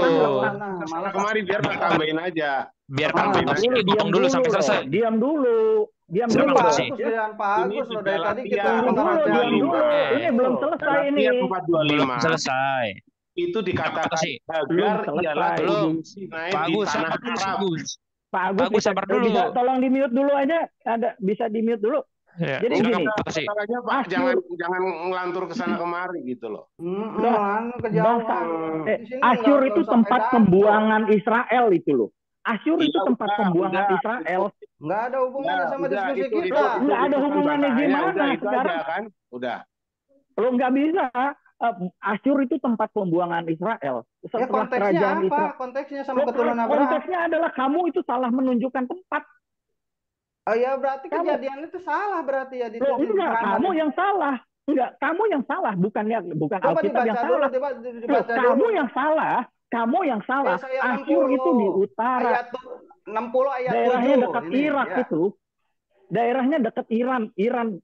Kesana kemari biar tak tambahin aja. Biar Pak Tosi ngomong dulu sampai selesai. Diam dulu. Silakan, Pak Tosi. Pak Agus loh, dari tadi kita diam dulu. Ini belum selesai ini. Belum selesai. Itu dikatakan Belum ialah belum. Sinai Pak di Agus, tanah sabar dulu, Arab. Pak Agus, sabar dulu. Bisa tolong di mute dulu aja. Bisa di mute dulu. Ya, Jadi silakan, gini, Pak Tosi. Masalahnya Pak, jangan ngelantur ke sana kemari gitu loh. Asyur itu tempat pembuangan Israel itu loh. Asyur itu tempat pembuangan Israel. Nggak ada hubungannya sama diskusi kita. Nggak ada hubungannya gimana sekarang? Kan? Udah. Lo nggak bisa. Asyur itu tempat pembuangan Israel. Ya, konteksnya apa? Israel. Konteksnya sama keturunan Abraham. Konteksnya adalah kamu itu salah menunjukkan tempat. Oh ya, berarti kejadian itu salah berarti ya. Enggak, kamu yang salah. Enggak, kamu yang salah, bukan Alkitab yang salah. Kamu yang salah. Kamu yang salah. Asyur itu di utara. Ayat 60 ayat 7. Daerahnya dekat Irak itu. Daerahnya dekat Iran.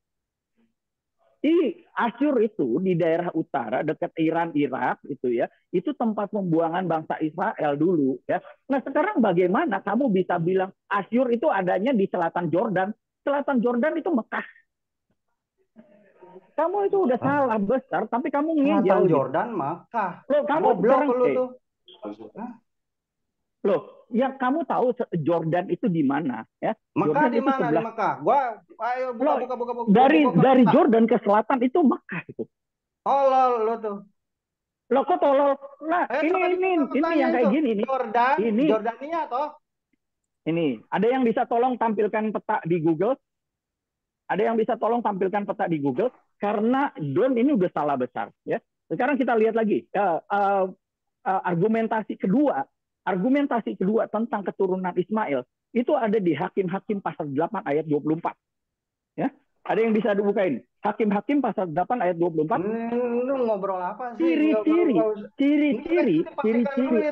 Asyur itu di daerah utara dekat Irak itu ya. Itu tempat pembuangan bangsa Israel dulu ya. Nah, sekarang bagaimana kamu bisa bilang Asyur itu adanya di selatan Jordan? Selatan Jordan itu Mekah. Kamu itu udah salah besar, tapi kamu ngejauh. Selatan Jordan Mekah. Loh, kamu blok lu tuh. Loh, yang kamu tahu Jordan itu di mana ya? Mekah di mana? Di Mekah. Ayo buka. Dari Jordan ke selatan itu Mekah itu. Oh, lo tuh. Lo kok tolol? Nah, ini yang kayak gini nih. Jordania toh? Ini, ada yang bisa tolong tampilkan peta di Google? Ada yang bisa tolong tampilkan peta di Google? Karena Don ini udah salah besar ya. Sekarang kita lihat lagi argumentasi kedua Argumentasi kedua tentang keturunan Ismail itu ada di Hakim-Hakim pasal 8 ayat 24. Ya. Ada yang bisa dibukain? Hakim-Hakim pasal 8 ayat 24. Lu ngobrol apa sih? Ciri-ciri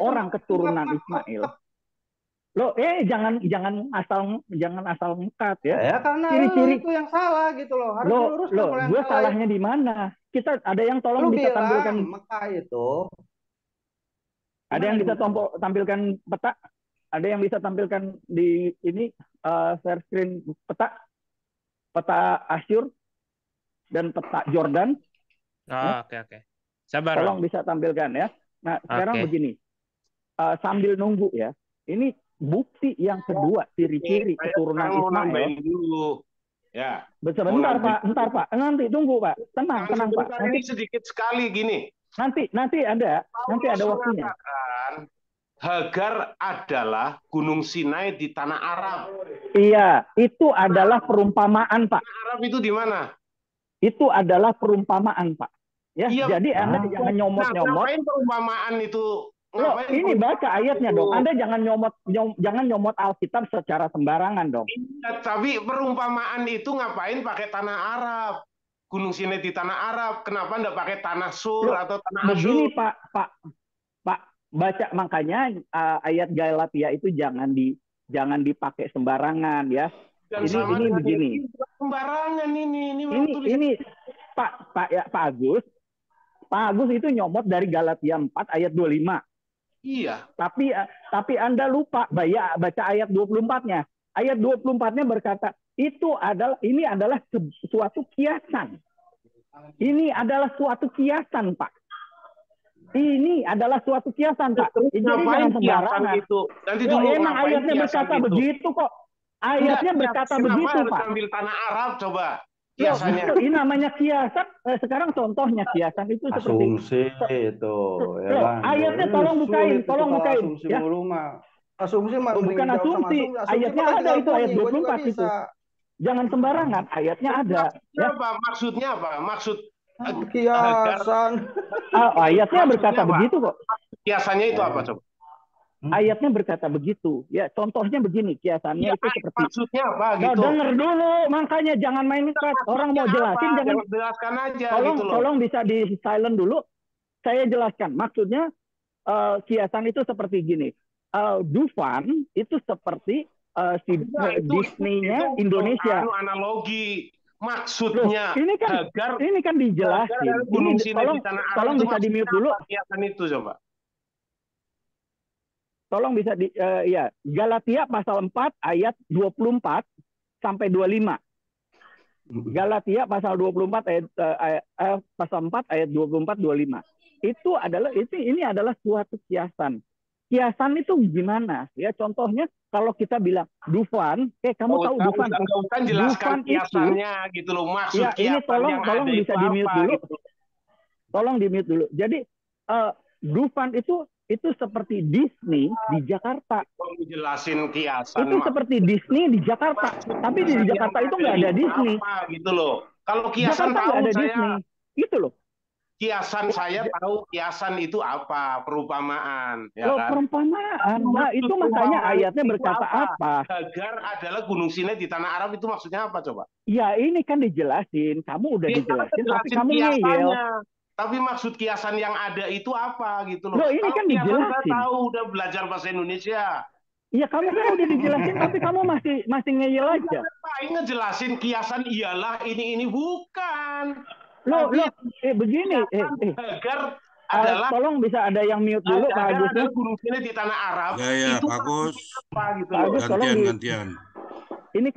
orang keturunan Ismail. Lo jangan asal ngekat ya. Ya karena ciri-ciri itu yang salah gitu loh. Harus diluruskan oleh yang gue salah. salahnya di mana? Kita ada yang tolong bisa tampilkan Mekah itu. Ada yang bisa tampilkan peta? Ada yang bisa tampilkan di ini share screen peta Asyur dan peta Jordan? Oke. Sabar. Tolong bisa tampilkan ya. Nah, sekarang begini. Sambil nunggu ya. Ini bukti yang kedua ciri-ciri keturunan Ismail. Ya. Sebentar Pak, entar Pak. Nanti tunggu Pak. Tenang Pak. Nanti sedikit sekali gini. Nanti ada waktunya. Hagar adalah Gunung Sinai di tanah Arab. Iya, itu adalah perumpamaan Pak. Tanah Arab itu di mana? Itu adalah perumpamaan Pak. Ya, iya, jadi Anda jangan nyomot-nyomot. Ngapain perumpamaan itu? Loh, ini baca ayatnya dong. Anda jangan nyomot Alkitab secara sembarangan dong. Iya, tapi perumpamaan itu ngapain pakai tanah Arab? Gunung Sinai di tanah Arab. Kenapa enggak pakai tanah Sur atau tanah Asyur? Begini Pak, baca makanya ayat Galatia itu jangan dipakai sembarangan ya. Ini begini. Sembarangan ini Pak Agus. Pak Agus itu nyomot dari Galatia 4 ayat 25. Iya. Tapi Anda lupa baca ayat 24-nya. Ayat 24-nya berkata, ini adalah suatu kiasan. Ini adalah suatu kiasan, Pak. Ini adalah suatu kiasan, Pak. Jadi jangan sembarangan. Emang ayatnya berkata begitu kok. Ayatnya berkata begitu, Pak. Ambil tanah Arab coba. Kiasannya. Ini namanya kiasan. Sekarang contohnya kiasan itu asumsi itu. Ayatnya tolong bukain. Ya. Asumsi bukan asumsi. Ayatnya ada itu ayat 24 itu. Jangan sembarangan. Ayatnya ada. Maksudnya apa? Maksud kiasan. Ayatnya berkata begitu kok. Kiasannya itu apa coba? Ayatnya berkata begitu. Ya, contohnya begini, kiasannya itu seperti. Maksudnya apa gitu? Dengar dulu, makanya jangan main keras. Orang mau jelasin jangan jelaskan aja tolong, gitu loh. Tolong bisa di silent dulu. Saya jelaskan. Maksudnya kiasan itu seperti gini. Dufan itu seperti Disney-nya Indonesia. Analogi. Maksudnya ini kan dijelasin. Tolong bisa di-mute dulu. Kiasan itu coba. Tolong bisa Galatia pasal 4 ayat 24 sampai 25. Galatia pasal 24 pasal 4 ayat 24 25. Ini adalah suatu kiasan. Kiasan itu gimana? Ya contohnya kalau kita bilang Dufan, kamu tahu Dufan? Kan jelaskan kiasannya gitu loh, maksud ya, ini tolong bisa di-mute dulu. Gitu. Tolong di-mute dulu. Jadi Dufan itu seperti Disney di Jakarta. Jelasin kiasan. Itu seperti Disney di Jakarta. Tapi di Jakarta itu nggak ada Disney. Gitu loh. Kalau kiasan Jakarta nggak ada Disney. Itu loh. Kiasan saya tahu kiasan itu apa, perumpamaan. Ya kan? Perumpamaan. Nah itu makanya ayatnya berkata apa? Hagar adalah Gunung Sinai di tanah Arab itu maksudnya apa coba? Ya ini kan dijelasin. Kamu udah dijelasin, tapi kamu ngeyel. Tapi maksud kiasan yang ada itu apa gitu loh? Ini kan dijelasin. Nggak tahu, udah belajar bahasa Indonesia. Iya kamu kan udah dijelasin, tapi kamu masih ngeyel aja. Ini ngejelasin kiasan ialah ini bukan. Begini. Hagar adalah. Tolong bisa ada yang mute dulu Pak Agus. Ada Gunung Sinai di tanah Arab. Ya, itu Pak Agus. Apa gitu gantian. Ini kan